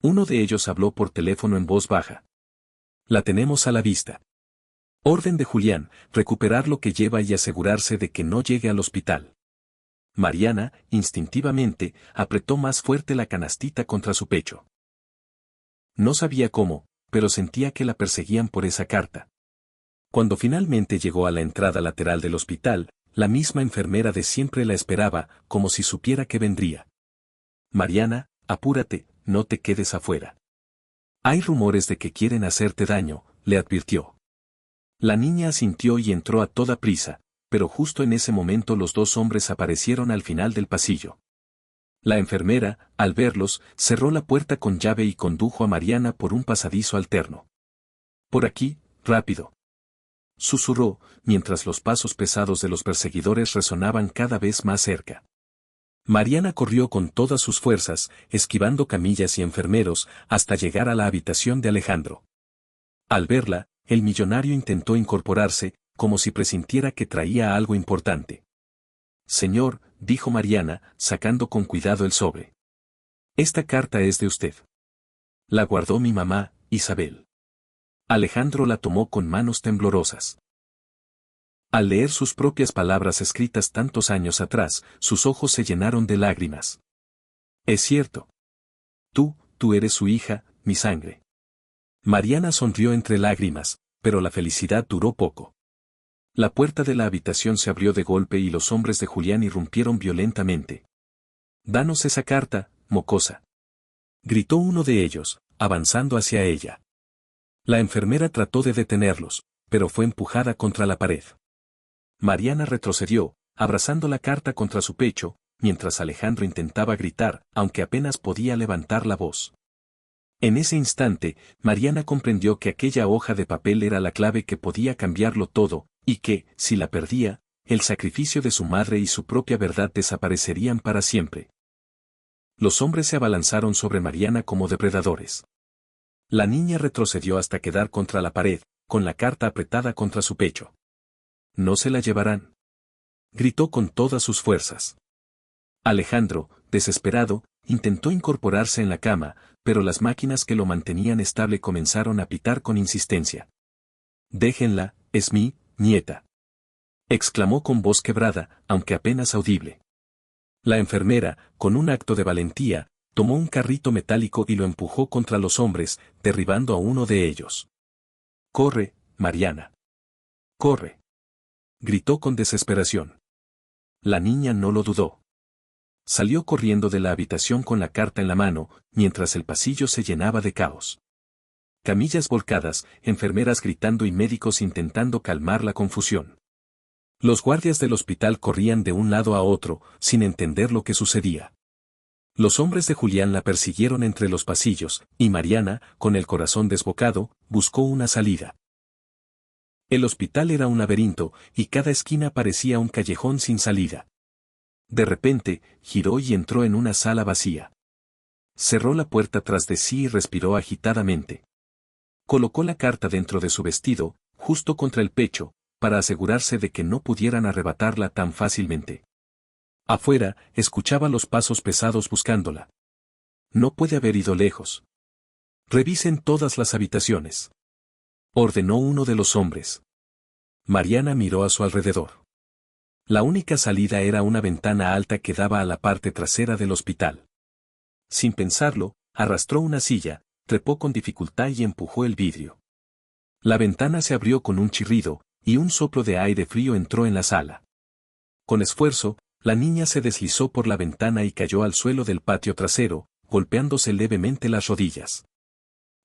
Uno de ellos habló por teléfono en voz baja. La tenemos a la vista. Orden de Julián, recuperar lo que lleva y asegurarse de que no llegue al hospital. Mariana, instintivamente, apretó más fuerte la canastita contra su pecho. No sabía cómo, pero sentía que la perseguían por esa carta. Cuando finalmente llegó a la entrada lateral del hospital, la misma enfermera de siempre la esperaba, como si supiera que vendría. Mariana, apúrate, no te quedes afuera. Hay rumores de que quieren hacerte daño, le advirtió. La niña asintió y entró a toda prisa, pero justo en ese momento los dos hombres aparecieron al final del pasillo. La enfermera, al verlos, cerró la puerta con llave y condujo a Mariana por un pasadizo alterno. «Por aquí, rápido», susurró, mientras los pasos pesados de los perseguidores resonaban cada vez más cerca. Mariana corrió con todas sus fuerzas, esquivando camillas y enfermeros, hasta llegar a la habitación de Alejandro. Al verla, el millonario intentó incorporarse, como si presintiera que traía algo importante. «Señor», dijo Mariana, sacando con cuidado el sobre. «Esta carta es de usted. La guardó mi mamá, Isabel». Alejandro la tomó con manos temblorosas. Al leer sus propias palabras escritas tantos años atrás, sus ojos se llenaron de lágrimas. «Es cierto. Tú eres su hija, mi sangre». Mariana sonrió entre lágrimas, pero la felicidad duró poco. La puerta de la habitación se abrió de golpe y los hombres de Julián irrumpieron violentamente. «Danos esa carta, mocosa», gritó uno de ellos, avanzando hacia ella. La enfermera trató de detenerlos, pero fue empujada contra la pared. Mariana retrocedió, abrazando la carta contra su pecho, mientras Alejandro intentaba gritar, aunque apenas podía levantar la voz. En ese instante, Mariana comprendió que aquella hoja de papel era la clave que podía cambiarlo todo, y que, si la perdía, el sacrificio de su madre y su propia verdad desaparecerían para siempre. Los hombres se abalanzaron sobre Mariana como depredadores. La niña retrocedió hasta quedar contra la pared, con la carta apretada contra su pecho. «No se la llevarán», gritó con todas sus fuerzas. Alejandro, desesperado, intentó incorporarse en la cama, pero las máquinas que lo mantenían estable comenzaron a pitar con insistencia. «Déjenla, es mi nieta», exclamó con voz quebrada, aunque apenas audible. La enfermera, con un acto de valentía, tomó un carrito metálico y lo empujó contra los hombres, derribando a uno de ellos. «Corre, Mariana. Corre», gritó con desesperación. La niña no lo dudó. Salió corriendo de la habitación con la carta en la mano, mientras el pasillo se llenaba de caos. Camillas volcadas, enfermeras gritando y médicos intentando calmar la confusión. Los guardias del hospital corrían de un lado a otro, sin entender lo que sucedía. Los hombres de Julián la persiguieron entre los pasillos, y Mariana, con el corazón desbocado, buscó una salida. El hospital era un laberinto, y cada esquina parecía un callejón sin salida. De repente, giró y entró en una sala vacía. Cerró la puerta tras de sí y respiró agitadamente. Colocó la carta dentro de su vestido, justo contra el pecho, para asegurarse de que no pudieran arrebatarla tan fácilmente. Afuera, escuchaba los pasos pesados buscándola. No puede haber ido lejos. «Revisen todas las habitaciones», ordenó uno de los hombres. Mariana miró a su alrededor. La única salida era una ventana alta que daba a la parte trasera del hospital. Sin pensarlo, arrastró una silla, trepó con dificultad y empujó el vidrio. La ventana se abrió con un chirrido, y un soplo de aire frío entró en la sala. Con esfuerzo, la niña se deslizó por la ventana y cayó al suelo del patio trasero, golpeándose levemente las rodillas.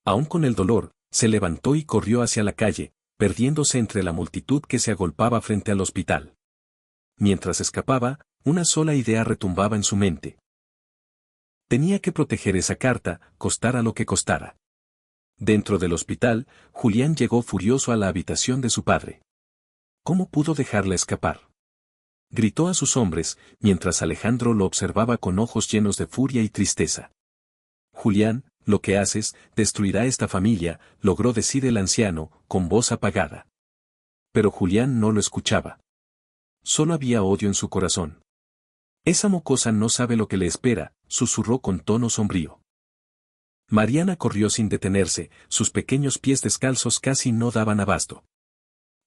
Aún con el dolor, se levantó y corrió hacia la calle, perdiéndose entre la multitud que se agolpaba frente al hospital. Mientras escapaba, una sola idea retumbaba en su mente. Tenía que proteger esa carta, costara lo que costara. Dentro del hospital, Julián llegó furioso a la habitación de su padre. ¿Cómo pudo dejarla escapar?, gritó a sus hombres, mientras Alejandro lo observaba con ojos llenos de furia y tristeza. «Julián, lo que haces, destruirá esta familia», logró decir el anciano, con voz apagada. Pero Julián no lo escuchaba. Solo había odio en su corazón. «Esa mocosa no sabe lo que le espera», susurró con tono sombrío. Mariana corrió sin detenerse, sus pequeños pies descalzos casi no daban abasto.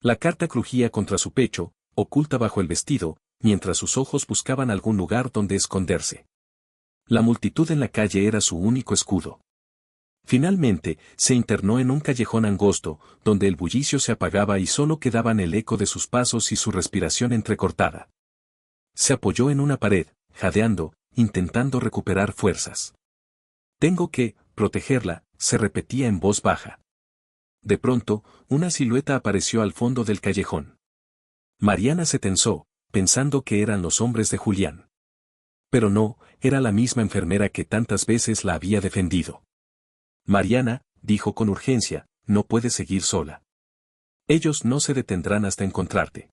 La carta crujía contra su pecho, oculta bajo el vestido, mientras sus ojos buscaban algún lugar donde esconderse. La multitud en la calle era su único escudo. Finalmente, se internó en un callejón angosto, donde el bullicio se apagaba y solo quedaban el eco de sus pasos y su respiración entrecortada. Se apoyó en una pared, jadeando, intentando recuperar fuerzas. «Tengo que protegerla», se repetía en voz baja. De pronto, una silueta apareció al fondo del callejón. Mariana se tensó, pensando que eran los hombres de Julián. Pero no, era la misma enfermera que tantas veces la había defendido. Mariana, dijo con urgencia, no puedes seguir sola. Ellos no se detendrán hasta encontrarte.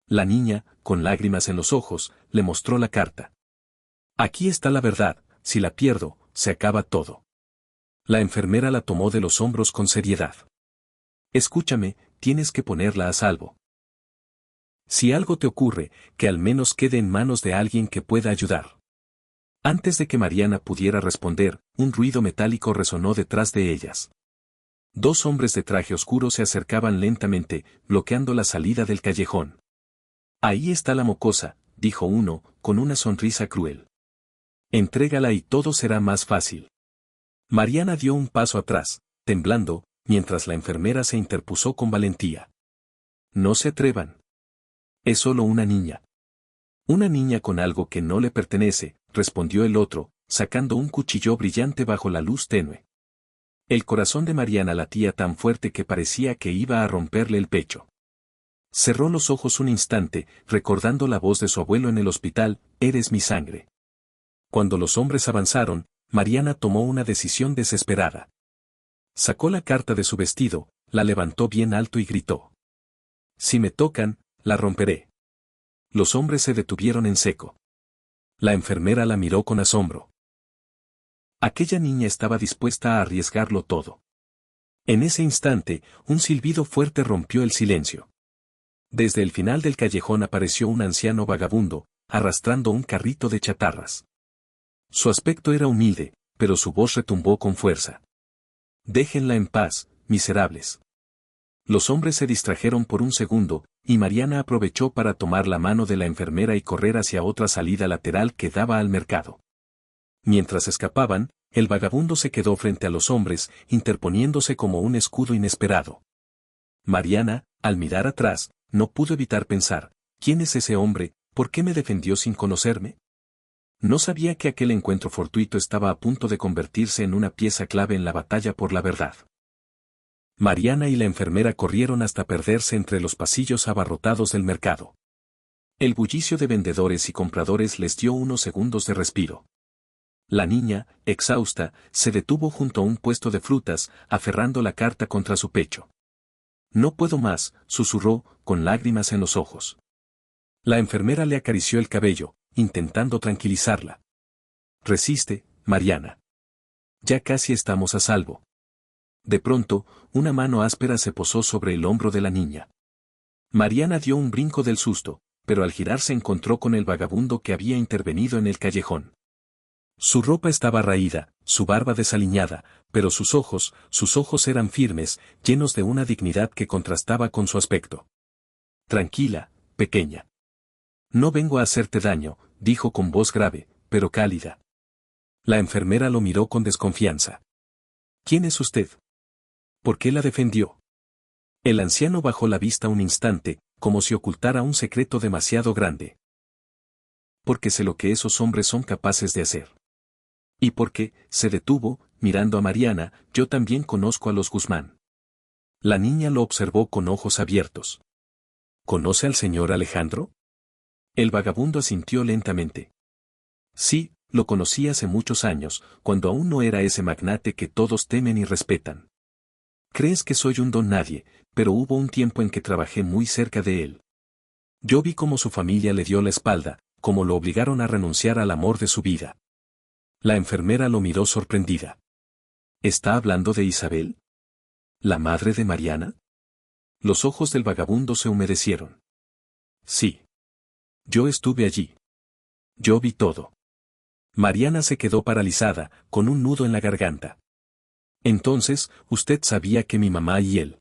La niña, con lágrimas en los ojos, le mostró la carta. Aquí está la verdad, si la pierdo, se acaba todo. La enfermera la tomó de los hombros con seriedad. Escúchame, tienes que ponerla a salvo. Si algo te ocurre, que al menos quede en manos de alguien que pueda ayudar. Antes de que Mariana pudiera responder, un ruido metálico resonó detrás de ellas. Dos hombres de traje oscuro se acercaban lentamente, bloqueando la salida del callejón. Ahí está la mocosa, dijo uno, con una sonrisa cruel. Entrégala y todo será más fácil. Mariana dio un paso atrás, temblando, mientras la enfermera se interpuso con valentía. No se atrevan. Es solo una niña. Una niña con algo que no le pertenece, respondió el otro, sacando un cuchillo brillante bajo la luz tenue. El corazón de Mariana latía tan fuerte que parecía que iba a romperle el pecho. Cerró los ojos un instante, recordando la voz de su abuelo en el hospital, eres mi sangre. Cuando los hombres avanzaron, Mariana tomó una decisión desesperada. Sacó la carta de su vestido, la levantó bien alto y gritó. Si me tocan, la romperé. Los hombres se detuvieron en seco. La enfermera la miró con asombro. Aquella niña estaba dispuesta a arriesgarlo todo. En ese instante, un silbido fuerte rompió el silencio. Desde el final del callejón apareció un anciano vagabundo, arrastrando un carrito de chatarras. Su aspecto era humilde, pero su voz retumbó con fuerza. Déjenla en paz, miserables. Los hombres se distrajeron por un segundo, y Mariana aprovechó para tomar la mano de la enfermera y correr hacia otra salida lateral que daba al mercado. Mientras escapaban, el vagabundo se quedó frente a los hombres, interponiéndose como un escudo inesperado. Mariana, al mirar atrás, no pudo evitar pensar, ¿quién es ese hombre? ¿Por qué me defendió sin conocerme? No sabía que aquel encuentro fortuito estaba a punto de convertirse en una pieza clave en la batalla por la verdad. Mariana y la enfermera corrieron hasta perderse entre los pasillos abarrotados del mercado. El bullicio de vendedores y compradores les dio unos segundos de respiro. La niña, exhausta, se detuvo junto a un puesto de frutas, aferrando la carta contra su pecho. No puedo más, susurró, con lágrimas en los ojos. La enfermera le acarició el cabello, intentando tranquilizarla. Resiste, Mariana. Ya casi estamos a salvo. De pronto, una mano áspera se posó sobre el hombro de la niña. Mariana dio un brinco del susto, pero al girar se encontró con el vagabundo que había intervenido en el callejón. Su ropa estaba raída, su barba desaliñada, pero sus ojos eran firmes, llenos de una dignidad que contrastaba con su aspecto. Tranquila, pequeña. No vengo a hacerte daño, dijo con voz grave, pero cálida. La enfermera lo miró con desconfianza. ¿Quién es usted? ¿Por qué la defendió? El anciano bajó la vista un instante, como si ocultara un secreto demasiado grande. Porque sé lo que esos hombres son capaces de hacer. Y porque, se detuvo, mirando a Mariana, yo también conozco a los Guzmán. La niña lo observó con ojos abiertos. ¿Conoce al señor Alejandro? El vagabundo asintió lentamente. Sí, lo conocí hace muchos años, cuando aún no era ese magnate que todos temen y respetan. Crees que soy un don nadie, pero hubo un tiempo en que trabajé muy cerca de él. Yo vi cómo su familia le dio la espalda, cómo lo obligaron a renunciar al amor de su vida. La enfermera lo miró sorprendida. ¿Está hablando de Isabel? ¿La madre de Mariana? Los ojos del vagabundo se humedecieron. Sí. Yo estuve allí. Yo vi todo. Mariana se quedó paralizada, con un nudo en la garganta. Entonces, usted sabía que mi mamá y él.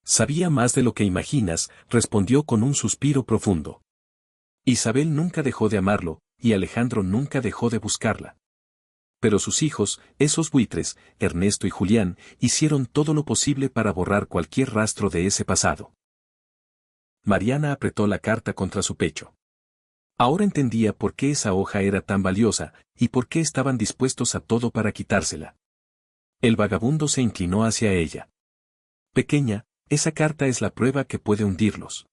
Sabía más de lo que imaginas, respondió con un suspiro profundo. Isabel nunca dejó de amarlo, y Alejandro nunca dejó de buscarla. Pero sus hijos, esos buitres, Ernesto y Julián, hicieron todo lo posible para borrar cualquier rastro de ese pasado. Mariana apretó la carta contra su pecho. Ahora entendía por qué esa hoja era tan valiosa, y por qué estaban dispuestos a todo para quitársela. El vagabundo se inclinó hacia ella. Pequeña, esa carta es la prueba que puede hundirlos.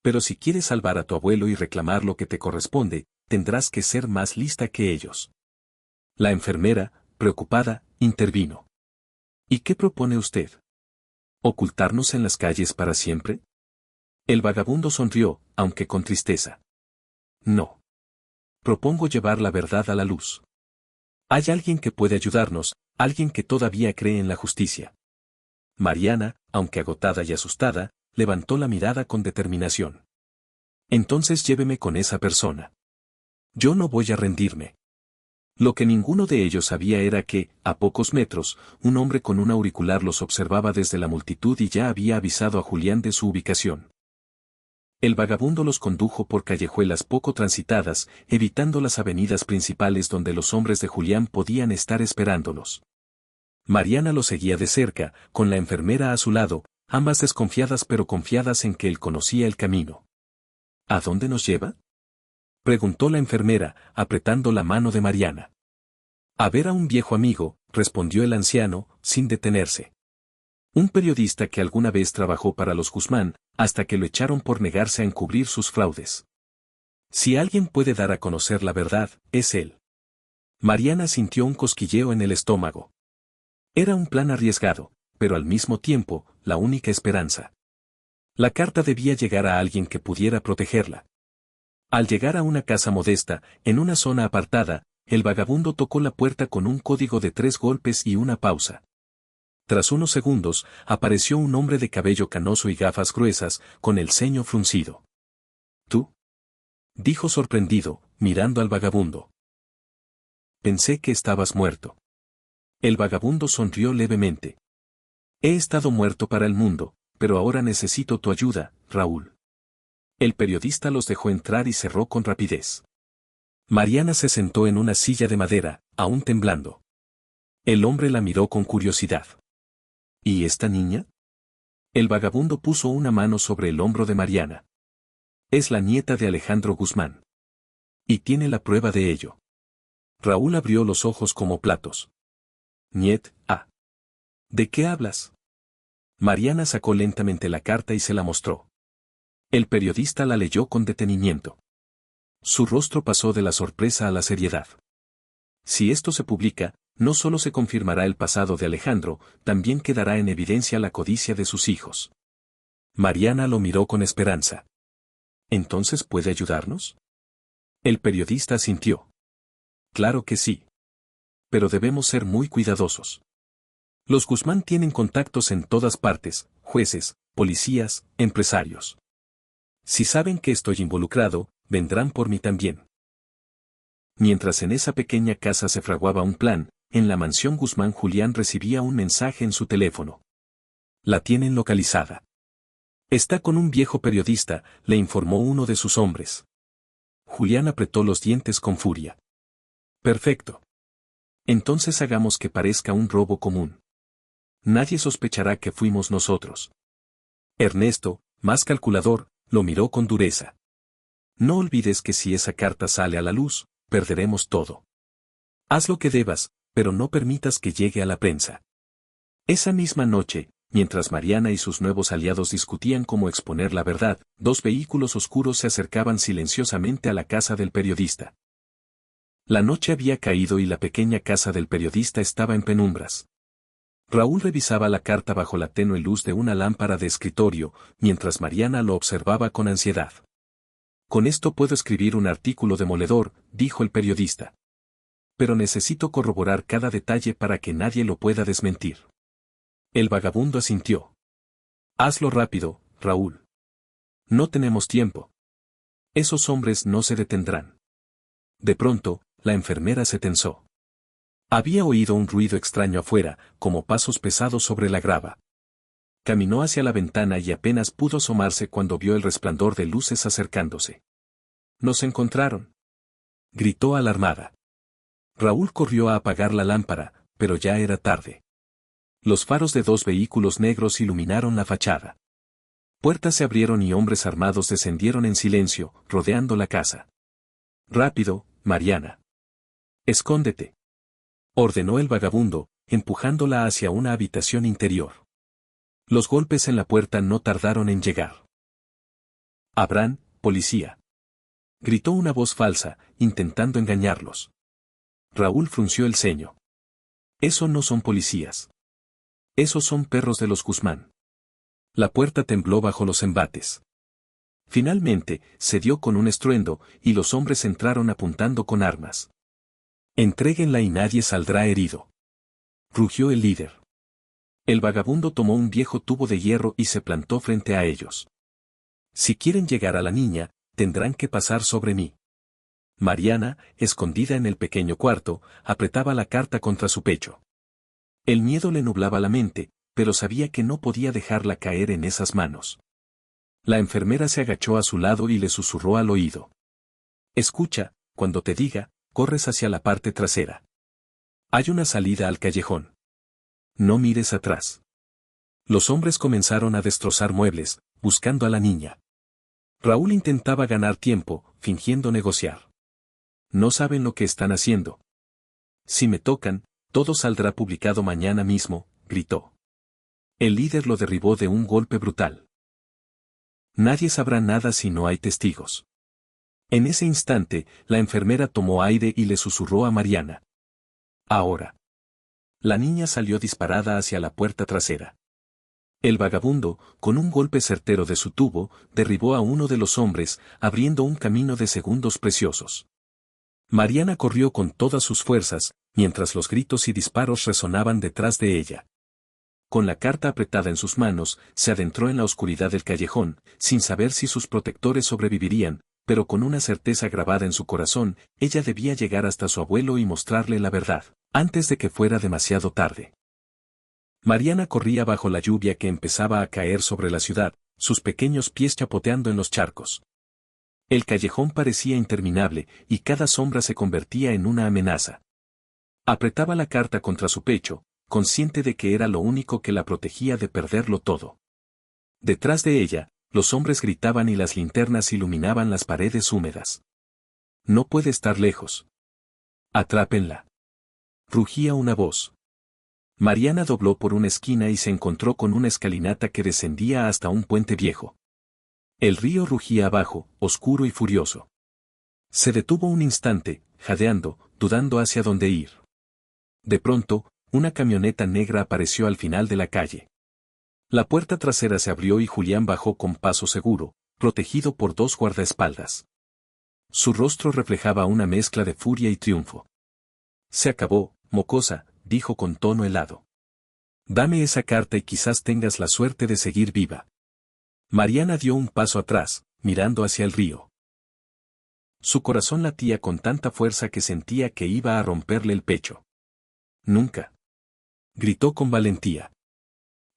Pero si quieres salvar a tu abuelo y reclamar lo que te corresponde, tendrás que ser más lista que ellos. La enfermera, preocupada, intervino. ¿Y qué propone usted? ¿Ocultarnos en las calles para siempre? El vagabundo sonrió, aunque con tristeza. No. Propongo llevar la verdad a la luz. Hay alguien que puede ayudarnos, alguien que todavía cree en la justicia. Mariana, aunque agotada y asustada, levantó la mirada con determinación. Entonces lléveme con esa persona. Yo no voy a rendirme. Lo que ninguno de ellos sabía era que, a pocos metros, un hombre con un auricular los observaba desde la multitud y ya había avisado a Julián de su ubicación. El vagabundo los condujo por callejuelas poco transitadas, evitando las avenidas principales donde los hombres de Julián podían estar esperándolos. Mariana lo seguía de cerca, con la enfermera a su lado, ambas desconfiadas pero confiadas en que él conocía el camino. ¿A dónde nos lleva?, preguntó la enfermera, apretando la mano de Mariana. A ver a un viejo amigo, respondió el anciano, sin detenerse. Un periodista que alguna vez trabajó para los Guzmán, hasta que lo echaron por negarse a encubrir sus fraudes. Si alguien puede dar a conocer la verdad, es él. Mariana sintió un cosquilleo en el estómago. Era un plan arriesgado, pero al mismo tiempo, la única esperanza. La carta debía llegar a alguien que pudiera protegerla. Al llegar a una casa modesta, en una zona apartada, el vagabundo tocó la puerta con un código de 3 golpes y una pausa. Tras unos segundos, apareció un hombre de cabello canoso y gafas gruesas, con el ceño fruncido. ¿Tú?, dijo sorprendido, mirando al vagabundo. Pensé que estabas muerto. El vagabundo sonrió levemente. He estado muerto para el mundo, pero ahora necesito tu ayuda, Raúl. El periodista los dejó entrar y cerró con rapidez. Mariana se sentó en una silla de madera, aún temblando. El hombre la miró con curiosidad. ¿Y esta niña? El vagabundo puso una mano sobre el hombro de Mariana. Es la nieta de Alejandro Guzmán. Y tiene la prueba de ello. Raúl abrió los ojos como platos. Niet, ah. ¿De qué hablas? Mariana sacó lentamente la carta y se la mostró. El periodista la leyó con detenimiento. Su rostro pasó de la sorpresa a la seriedad. Si esto se publica, no solo se confirmará el pasado de Alejandro, también quedará en evidencia la codicia de sus hijos. Mariana lo miró con esperanza. ¿Entonces puede ayudarnos? El periodista asintió. Claro que sí. Pero debemos ser muy cuidadosos. Los Guzmán tienen contactos en todas partes, jueces, policías, empresarios. Si saben que estoy involucrado, vendrán por mí también. Mientras en esa pequeña casa se fraguaba un plan, en la mansión Guzmán Julián recibía un mensaje en su teléfono. La tienen localizada. Está con un viejo periodista, le informó uno de sus hombres. Julián apretó los dientes con furia. Perfecto. Entonces hagamos que parezca un robo común. Nadie sospechará que fuimos nosotros. Ernesto, más calculador, lo miró con dureza. No olvides que si esa carta sale a la luz, perderemos todo. Haz lo que debas, pero no permitas que llegue a la prensa. Esa misma noche, mientras Mariana y sus nuevos aliados discutían cómo exponer la verdad, 2 vehículos oscuros se acercaban silenciosamente a la casa del periodista. La noche había caído y la pequeña casa del periodista estaba en penumbras. Raúl revisaba la carta bajo la tenue luz de una lámpara de escritorio, mientras Mariana lo observaba con ansiedad. Con esto puedo escribir un artículo demoledor, dijo el periodista. Pero necesito corroborar cada detalle para que nadie lo pueda desmentir. El vagabundo asintió. Hazlo rápido, Raúl. No tenemos tiempo. Esos hombres no se detendrán. De pronto, la enfermera se tensó. Había oído un ruido extraño afuera, como pasos pesados sobre la grava. Caminó hacia la ventana y apenas pudo asomarse cuando vio el resplandor de luces acercándose. «¡Nos encontraron!», gritó alarmada. Raúl corrió a apagar la lámpara, pero ya era tarde. Los faros de 2 vehículos negros iluminaron la fachada. Puertas se abrieron y hombres armados descendieron en silencio, rodeando la casa. «Rápido, Mariana. Escóndete», ordenó el vagabundo, empujándola hacia una habitación interior. Los golpes en la puerta no tardaron en llegar. «Abraham, policía», gritó una voz falsa, intentando engañarlos. Raúl frunció el ceño. «Eso no son policías. Esos son perros de los Guzmán». La puerta tembló bajo los embates. Finalmente, cedió con un estruendo, y los hombres entraron apuntando con armas. «Entréguenla y nadie saldrá herido», rugió el líder. El vagabundo tomó un viejo tubo de hierro y se plantó frente a ellos. «Si quieren llegar a la niña, tendrán que pasar sobre mí». Mariana, escondida en el pequeño cuarto, apretaba la carta contra su pecho. El miedo le nublaba la mente, pero sabía que no podía dejarla caer en esas manos. La enfermera se agachó a su lado y le susurró al oído. «Escucha, cuando te diga, corres hacia la parte trasera. Hay una salida al callejón. No mires atrás». Los hombres comenzaron a destrozar muebles, buscando a la niña. Raúl intentaba ganar tiempo, fingiendo negociar. «No saben lo que están haciendo. Si me tocan, todo saldrá publicado mañana mismo», gritó. El líder lo derribó de un golpe brutal. «Nadie sabrá nada si no hay testigos». En ese instante, la enfermera tomó aire y le susurró a Mariana. «Ahora». La niña salió disparada hacia la puerta trasera. El vagabundo, con un golpe certero de su tubo, derribó a uno de los hombres, abriendo un camino de segundos preciosos. Mariana corrió con todas sus fuerzas, mientras los gritos y disparos resonaban detrás de ella. Con la carta apretada en sus manos, se adentró en la oscuridad del callejón, sin saber si sus protectores sobrevivirían, pero con una certeza grabada en su corazón, ella debía llegar hasta su abuelo y mostrarle la verdad, antes de que fuera demasiado tarde. Mariana corría bajo la lluvia que empezaba a caer sobre la ciudad, sus pequeños pies chapoteando en los charcos. El callejón parecía interminable, y cada sombra se convertía en una amenaza. Apretaba la carta contra su pecho, consciente de que era lo único que la protegía de perderlo todo. Detrás de ella, los hombres gritaban y las linternas iluminaban las paredes húmedas. «No puede estar lejos. Atrápenla», rugía una voz. Mariana dobló por una esquina y se encontró con una escalinata que descendía hasta un puente viejo. El río rugía abajo, oscuro y furioso. Se detuvo un instante, jadeando, dudando hacia dónde ir. De pronto, una camioneta negra apareció al final de la calle. La puerta trasera se abrió y Julián bajó con paso seguro, protegido por dos guardaespaldas. Su rostro reflejaba una mezcla de furia y triunfo. «Se acabó, mocosa», dijo con tono helado. «Dame esa carta y quizás tengas la suerte de seguir viva». Mariana dio un paso atrás, mirando hacia el río. Su corazón latía con tanta fuerza que sentía que iba a romperle el pecho. «Nunca», gritó con valentía.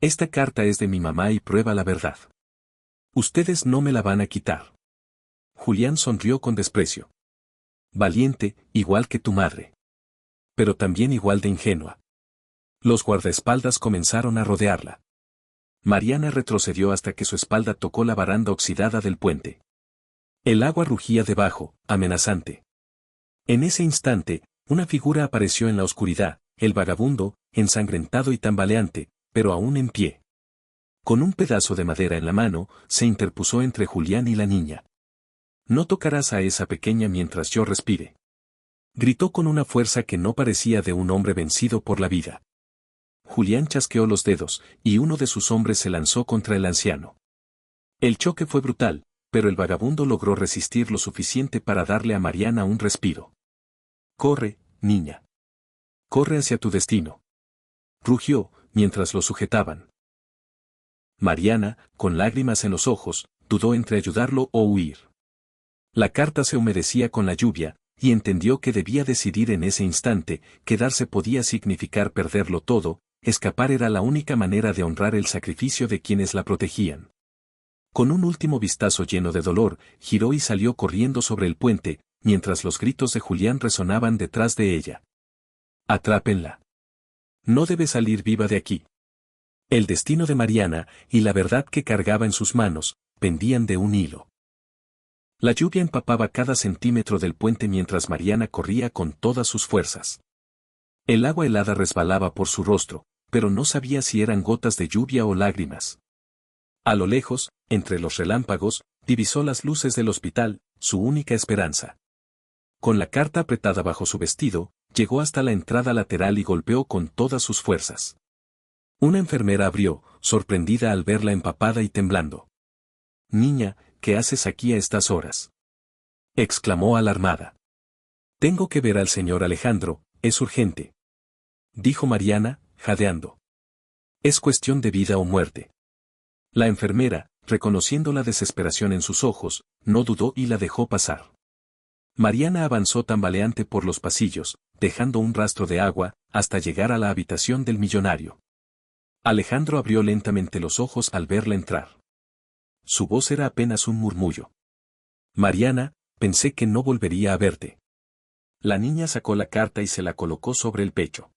«Esta carta es de mi mamá y prueba la verdad. Ustedes no me la van a quitar». Julián sonrió con desprecio. «Valiente, igual que tu madre. Pero también igual de ingenua». Los guardaespaldas comenzaron a rodearla. Mariana retrocedió hasta que su espalda tocó la baranda oxidada del puente. El agua rugía debajo, amenazante. En ese instante, una figura apareció en la oscuridad, el vagabundo, ensangrentado y tambaleante, pero aún en pie. Con un pedazo de madera en la mano, se interpuso entre Julián y la niña. «No tocarás a esa pequeña mientras yo respire», gritó con una fuerza que no parecía de un hombre vencido por la vida. Julián chasqueó los dedos, y uno de sus hombres se lanzó contra el anciano. El choque fue brutal, pero el vagabundo logró resistir lo suficiente para darle a Mariana un respiro. «Corre, niña. Corre hacia tu destino», rugió, mientras lo sujetaban. Mariana, con lágrimas en los ojos, dudó entre ayudarlo o huir. La carta se humedecía con la lluvia, y entendió que debía decidir en ese instante, quedarse podía significar perderlo todo, escapar era la única manera de honrar el sacrificio de quienes la protegían. Con un último vistazo lleno de dolor, giró y salió corriendo sobre el puente, mientras los gritos de Julián resonaban detrás de ella. «Atrápenla. No debe salir viva de aquí». El destino de Mariana, y la verdad que cargaba en sus manos, pendían de un hilo. La lluvia empapaba cada centímetro del puente mientras Mariana corría con todas sus fuerzas. El agua helada resbalaba por su rostro, pero no sabía si eran gotas de lluvia o lágrimas. A lo lejos, entre los relámpagos, divisó las luces del hospital, su única esperanza. Con la carta apretada bajo su vestido, llegó hasta la entrada lateral y golpeó con todas sus fuerzas. Una enfermera abrió, sorprendida al verla empapada y temblando. «Niña, ¿qué haces aquí a estas horas?», exclamó alarmada. «Tengo que ver al señor Alejandro, es urgente», dijo Mariana, jadeando. «Es cuestión de vida o muerte». La enfermera, reconociendo la desesperación en sus ojos, no dudó y la dejó pasar. Mariana avanzó tambaleante por los pasillos, dejando un rastro de agua, hasta llegar a la habitación del millonario. Alejandro abrió lentamente los ojos al verla entrar. Su voz era apenas un murmullo. «Mariana, pensé que no volvería a verte». La niña sacó la carta y se la colocó sobre el pecho.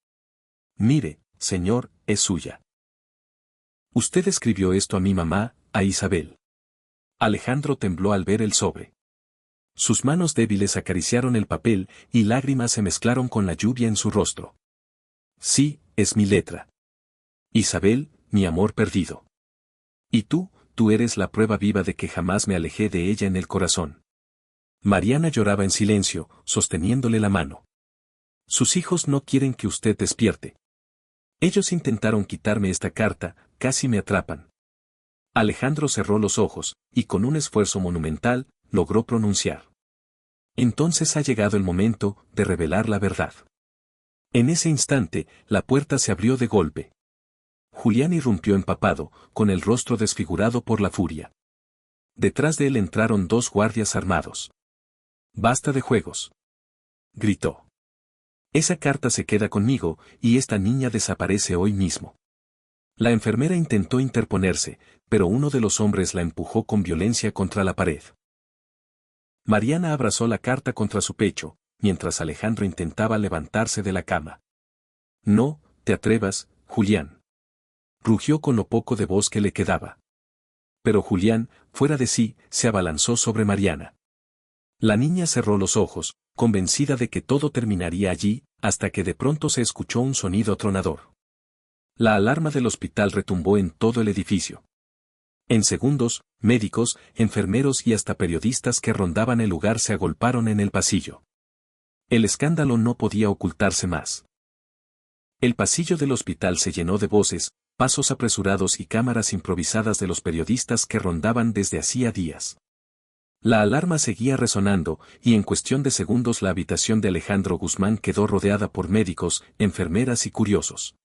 «Mire, señor, es suya. Usted escribió esto a mi mamá, a Isabel». Alejandro tembló al ver el sobre. Sus manos débiles acariciaron el papel y lágrimas se mezclaron con la lluvia en su rostro. «Sí, es mi letra. Isabel, mi amor perdido. Y tú eres la prueba viva de que jamás me alejé de ella en el corazón». Mariana lloraba en silencio, sosteniéndole la mano. «Sus hijos no quieren que usted despierte. Ellos intentaron quitarme esta carta, casi me atrapan». Alejandro cerró los ojos, y con un esfuerzo monumental, logró pronunciar: «Entonces ha llegado el momento de revelar la verdad». En ese instante, la puerta se abrió de golpe. Julián irrumpió empapado, con el rostro desfigurado por la furia. Detrás de él entraron 2 guardias armados. «Basta de juegos», gritó. «Esa carta se queda conmigo, y esta niña desaparece hoy mismo». La enfermera intentó interponerse, pero uno de los hombres la empujó con violencia contra la pared. Mariana abrazó la carta contra su pecho, mientras Alejandro intentaba levantarse de la cama. «No, te atrevas, Julián», rugió con lo poco de voz que le quedaba. Pero Julián, fuera de sí, se abalanzó sobre Mariana. La niña cerró los ojos, convencida de que todo terminaría allí, hasta que de pronto se escuchó un sonido atronador. La alarma del hospital retumbó en todo el edificio. En segundos, médicos, enfermeros y hasta periodistas que rondaban el lugar se agolparon en el pasillo. El escándalo no podía ocultarse más. El pasillo del hospital se llenó de voces, pasos apresurados y cámaras improvisadas de los periodistas que rondaban desde hacía días. La alarma seguía resonando, y en cuestión de segundos la habitación de Alejandro Guzmán quedó rodeada por médicos, enfermeras y curiosos.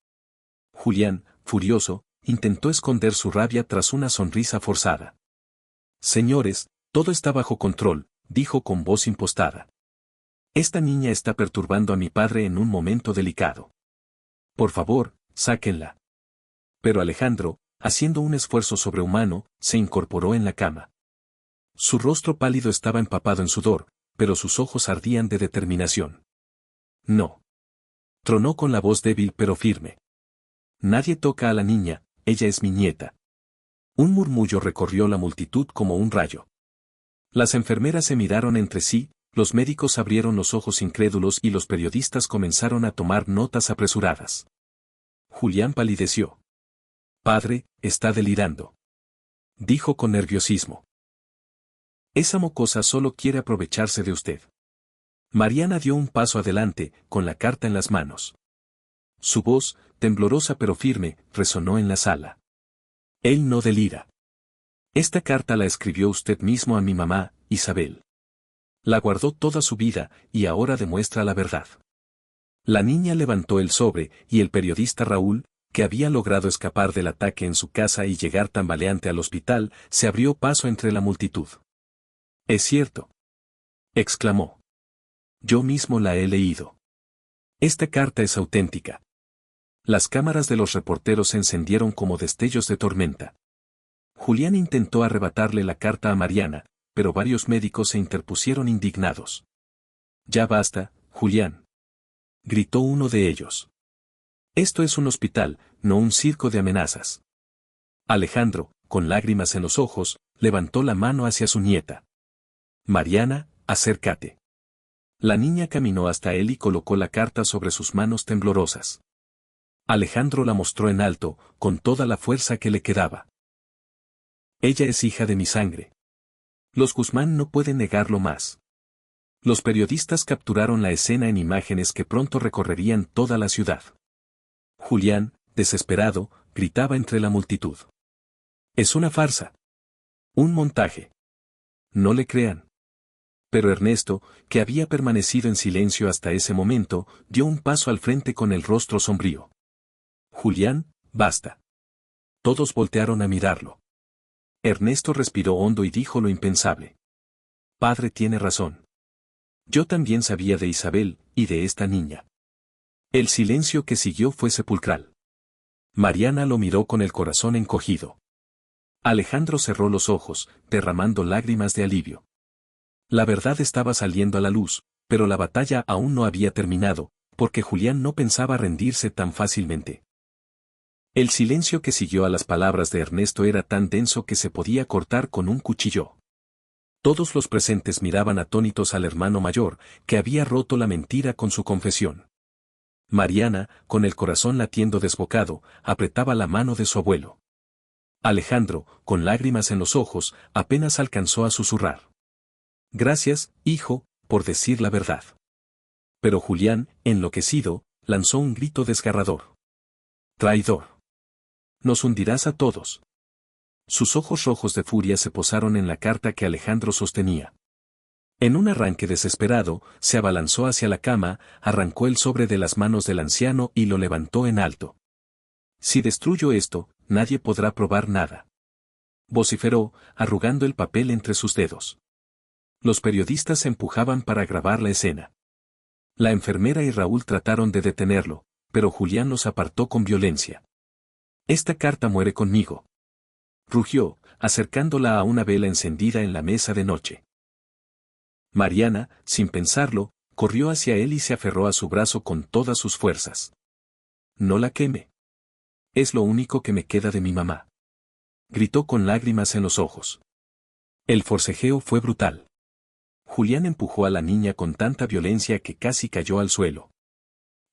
Julián, furioso, intentó esconder su rabia tras una sonrisa forzada. «Señores, todo está bajo control», dijo con voz impostada. «Esta niña está perturbando a mi padre en un momento delicado. Por favor, sáquenla». Pero Alejandro, haciendo un esfuerzo sobrehumano, se incorporó en la cama. Su rostro pálido estaba empapado en sudor, pero sus ojos ardían de determinación. «No», tronó con la voz débil pero firme. «Nadie toca a la niña, ella es mi nieta». Un murmullo recorrió la multitud como un rayo. Las enfermeras se miraron entre sí, los médicos abrieron los ojos incrédulos y los periodistas comenzaron a tomar notas apresuradas. Julián palideció. «Padre, está delirando», dijo con nerviosismo. «Esa mocosa solo quiere aprovecharse de usted». Mariana dio un paso adelante, con la carta en las manos. Su voz, temblorosa pero firme, resonó en la sala. «Él no delira. Esta carta la escribió usted mismo a mi mamá, Isabel. La guardó toda su vida, y ahora demuestra la verdad». La niña levantó el sobre, y el periodista Raúl, que había logrado escapar del ataque en su casa y llegar tambaleante al hospital, se abrió paso entre la multitud. «Es cierto», exclamó. «Yo mismo la he leído. Esta carta es auténtica». Las cámaras de los reporteros se encendieron como destellos de tormenta. Julián intentó arrebatarle la carta a Mariana, pero varios médicos se interpusieron indignados. «Ya basta, Julián», gritó uno de ellos. «Esto es un hospital, no un circo de amenazas». Alejandro, con lágrimas en los ojos, levantó la mano hacia su nieta. «Mariana, acércate». La niña caminó hasta él y colocó la carta sobre sus manos temblorosas. Alejandro la mostró en alto, con toda la fuerza que le quedaba. Ella es hija de mi sangre. Los Guzmán no pueden negarlo más. Los periodistas capturaron la escena en imágenes que pronto recorrerían toda la ciudad. Julián, desesperado, gritaba entre la multitud. Es una farsa. Un montaje. No le crean. Pero Ernesto, que había permanecido en silencio hasta ese momento, dio un paso al frente con el rostro sombrío. Julián, basta. Todos voltearon a mirarlo. Ernesto respiró hondo y dijo lo impensable. Padre tiene razón. Yo también sabía de Isabel, y de esta niña. El silencio que siguió fue sepulcral. Mariana lo miró con el corazón encogido. Alejandro cerró los ojos, derramando lágrimas de alivio. La verdad estaba saliendo a la luz, pero la batalla aún no había terminado, porque Julián no pensaba rendirse tan fácilmente. El silencio que siguió a las palabras de Ernesto era tan denso que se podía cortar con un cuchillo. Todos los presentes miraban atónitos al hermano mayor, que había roto la mentira con su confesión. Mariana, con el corazón latiendo desbocado, apretaba la mano de su abuelo. Alejandro, con lágrimas en los ojos, apenas alcanzó a susurrar. Gracias, hijo, por decir la verdad. Pero Julián, enloquecido, lanzó un grito desgarrador. Traidor. Nos hundirás a todos. Sus ojos rojos de furia se posaron en la carta que Alejandro sostenía. En un arranque desesperado, se abalanzó hacia la cama, arrancó el sobre de las manos del anciano y lo levantó en alto. Si destruyo esto, nadie podrá probar nada. Vociferó, arrugando el papel entre sus dedos. Los periodistas se empujaban para grabar la escena. La enfermera y Raúl trataron de detenerlo, pero Julián los apartó con violencia. Esta carta muere conmigo. Rugió, acercándola a una vela encendida en la mesa de noche. Mariana, sin pensarlo, corrió hacia él y se aferró a su brazo con todas sus fuerzas. No la queme. Es lo único que me queda de mi mamá. Gritó con lágrimas en los ojos. El forcejeo fue brutal. Julián empujó a la niña con tanta violencia que casi cayó al suelo.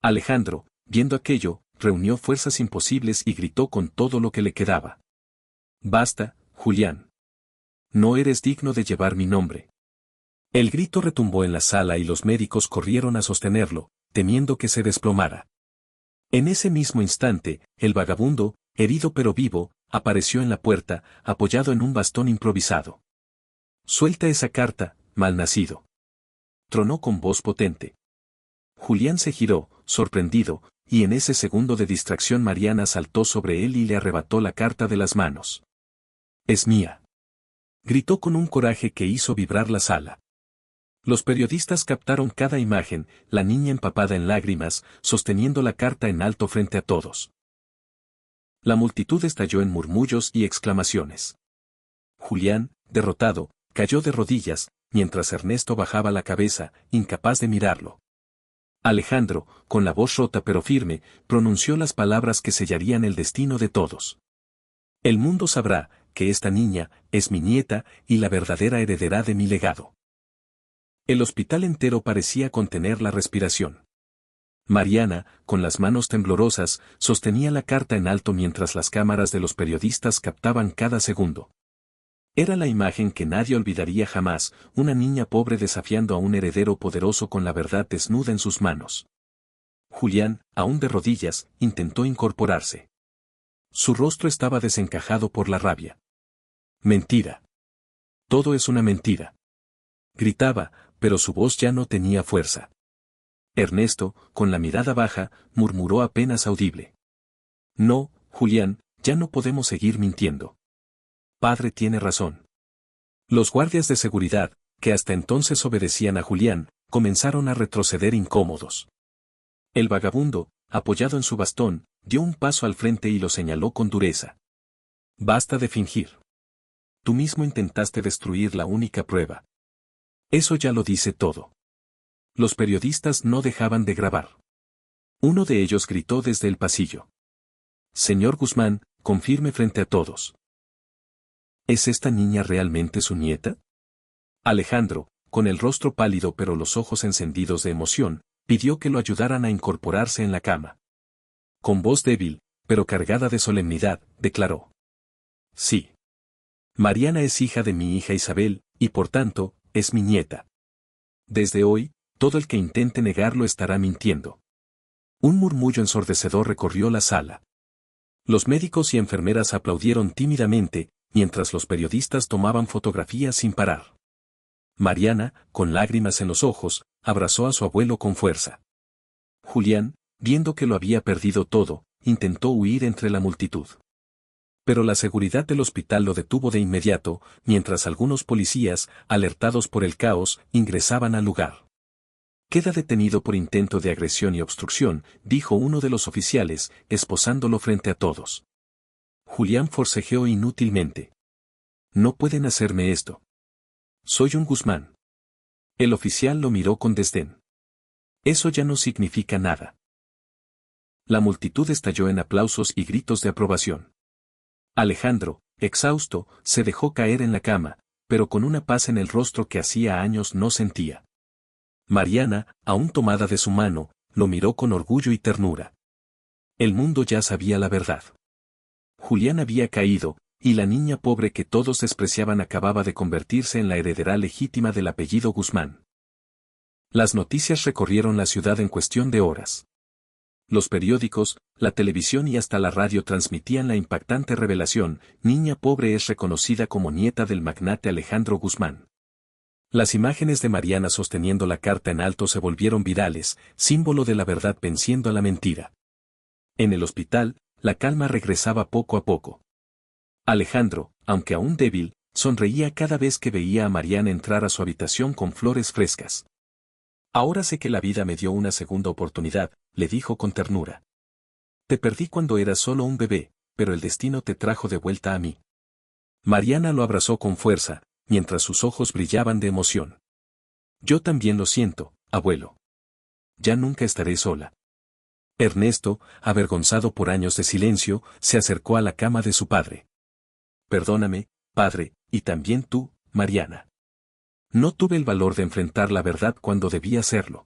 Alejandro, viendo aquello, reunió fuerzas imposibles y gritó con todo lo que le quedaba. Basta, Julián. No eres digno de llevar mi nombre. El grito retumbó en la sala y los médicos corrieron a sostenerlo, temiendo que se desplomara. En ese mismo instante, el vagabundo, herido pero vivo, apareció en la puerta, apoyado en un bastón improvisado. Suelta esa carta, malnacido. Tronó con voz potente. Julián se giró, sorprendido, y en ese segundo de distracción Mariana saltó sobre él y le arrebató la carta de las manos. Es mía. Gritó con un coraje que hizo vibrar la sala. Los periodistas captaron cada imagen, la niña empapada en lágrimas, sosteniendo la carta en alto frente a todos. La multitud estalló en murmullos y exclamaciones. Julián, derrotado, cayó de rodillas, mientras Ernesto bajaba la cabeza, incapaz de mirarlo. Alejandro, con la voz rota pero firme, pronunció las palabras que sellarían el destino de todos. El mundo sabrá que esta niña es mi nieta y la verdadera heredera de mi legado. El hospital entero parecía contener la respiración. Mariana, con las manos temblorosas, sostenía la carta en alto mientras las cámaras de los periodistas captaban cada segundo. Era la imagen que nadie olvidaría jamás, una niña pobre desafiando a un heredero poderoso con la verdad desnuda en sus manos. Julián, aún de rodillas, intentó incorporarse. Su rostro estaba desencajado por la rabia. Mentira. Todo es una mentira. Gritaba, pero su voz ya no tenía fuerza. Ernesto, con la mirada baja, murmuró apenas audible. No, Julián, ya no podemos seguir mintiendo. Padre tiene razón. Los guardias de seguridad, que hasta entonces obedecían a Julián, comenzaron a retroceder incómodos. El vagabundo, apoyado en su bastón, dio un paso al frente y lo señaló con dureza. Basta de fingir. Tú mismo intentaste destruir la única prueba. Eso ya lo dice todo. Los periodistas no dejaban de grabar. Uno de ellos gritó desde el pasillo. Señor Guzmán, confirme frente a todos. ¿Es esta niña realmente su nieta? Alejandro, con el rostro pálido pero los ojos encendidos de emoción, pidió que lo ayudaran a incorporarse en la cama. Con voz débil, pero cargada de solemnidad, declaró. Sí. Mariana es hija de mi hija Isabel, y por tanto, es mi nieta. Desde hoy, todo el que intente negarlo estará mintiendo. Un murmullo ensordecedor recorrió la sala. Los médicos y enfermeras aplaudieron tímidamente, mientras los periodistas tomaban fotografías sin parar. Mariana, con lágrimas en los ojos, abrazó a su abuelo con fuerza. Julián, viendo que lo había perdido todo, intentó huir entre la multitud. Pero la seguridad del hospital lo detuvo de inmediato, mientras algunos policías, alertados por el caos, ingresaban al lugar. Queda detenido por intento de agresión y obstrucción, dijo uno de los oficiales, esposándolo frente a todos. Julián forcejeó inútilmente. No pueden hacerme esto. Soy un Guzmán. El oficial lo miró con desdén. Eso ya no significa nada. La multitud estalló en aplausos y gritos de aprobación. Alejandro, exhausto, se dejó caer en la cama, pero con una paz en el rostro que hacía años no sentía. Mariana, aún tomada de su mano, lo miró con orgullo y ternura. El mundo ya sabía la verdad. Julián había caído, y la niña pobre que todos despreciaban acababa de convertirse en la heredera legítima del apellido Guzmán. Las noticias recorrieron la ciudad en cuestión de horas. Los periódicos, la televisión y hasta la radio transmitían la impactante revelación: niña pobre es reconocida como nieta del magnate Alejandro Guzmán. Las imágenes de Mariana sosteniendo la carta en alto se volvieron virales, símbolo de la verdad venciendo a la mentira. En el hospital, la calma regresaba poco a poco. Alejandro, aunque aún débil, sonreía cada vez que veía a Mariana entrar a su habitación con flores frescas. Ahora sé que la vida me dio una segunda oportunidad, le dijo con ternura. Te perdí cuando eras solo un bebé, pero el destino te trajo de vuelta a mí. Mariana lo abrazó con fuerza, mientras sus ojos brillaban de emoción. Yo también lo siento, abuelo. Ya nunca estaré sola. Ernesto, avergonzado por años de silencio, se acercó a la cama de su padre. Perdóname, padre, y también tú, Mariana. No tuve el valor de enfrentar la verdad cuando debía hacerlo.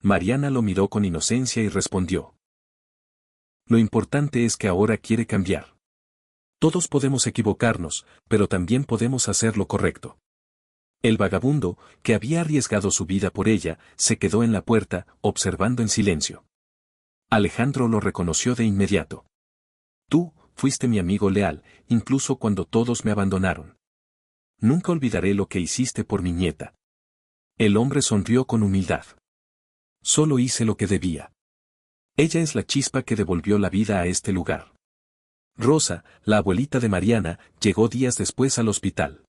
Mariana lo miró con inocencia y respondió. Lo importante es que ahora quiere cambiar. Todos podemos equivocarnos, pero también podemos hacer lo correcto. El vagabundo, que había arriesgado su vida por ella, se quedó en la puerta, observando en silencio. Alejandro lo reconoció de inmediato. Tú, fuiste mi amigo leal, incluso cuando todos me abandonaron. Nunca olvidaré lo que hiciste por mi nieta. El hombre sonrió con humildad. Solo hice lo que debía. Ella es la chispa que devolvió la vida a este lugar. Rosa, la abuelita de Mariana, llegó días después al hospital.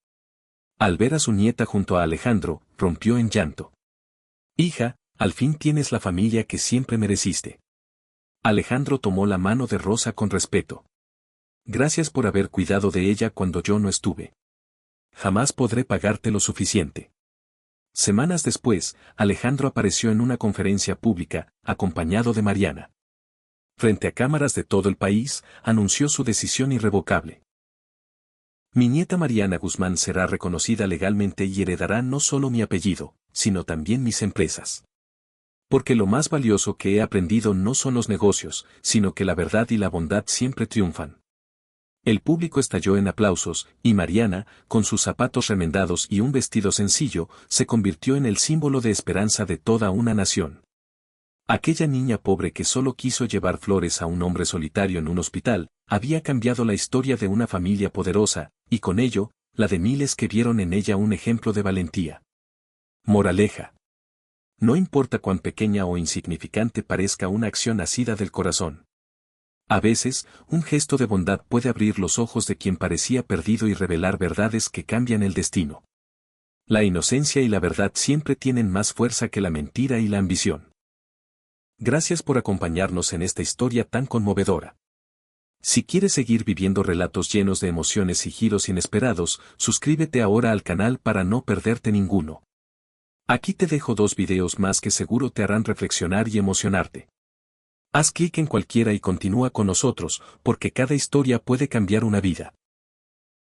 Al ver a su nieta junto a Alejandro, rompió en llanto. Hija, al fin tienes la familia que siempre mereciste. Alejandro tomó la mano de Rosa con respeto. Gracias por haber cuidado de ella cuando yo no estuve. Jamás podré pagarte lo suficiente. Semanas después, Alejandro apareció en una conferencia pública, acompañado de Mariana. Frente a cámaras de todo el país, anunció su decisión irrevocable. Mi nieta Mariana Guzmán será reconocida legalmente y heredará no solo mi apellido, sino también mis empresas. Porque lo más valioso que he aprendido no son los negocios, sino que la verdad y la bondad siempre triunfan. El público estalló en aplausos, y Mariana, con sus zapatos remendados y un vestido sencillo, se convirtió en el símbolo de esperanza de toda una nación. Aquella niña pobre que solo quiso llevar flores a un hombre solitario en un hospital, había cambiado la historia de una familia poderosa, y con ello, la de miles que vieron en ella un ejemplo de valentía. Moraleja. No importa cuán pequeña o insignificante parezca una acción nacida del corazón. A veces, un gesto de bondad puede abrir los ojos de quien parecía perdido y revelar verdades que cambian el destino. La inocencia y la verdad siempre tienen más fuerza que la mentira y la ambición. Gracias por acompañarnos en esta historia tan conmovedora. Si quieres seguir viviendo relatos llenos de emociones y giros inesperados, suscríbete ahora al canal para no perderte ninguno. Aquí te dejo 2 videos más que seguro te harán reflexionar y emocionarte. Haz clic en cualquiera y continúa con nosotros, porque cada historia puede cambiar una vida.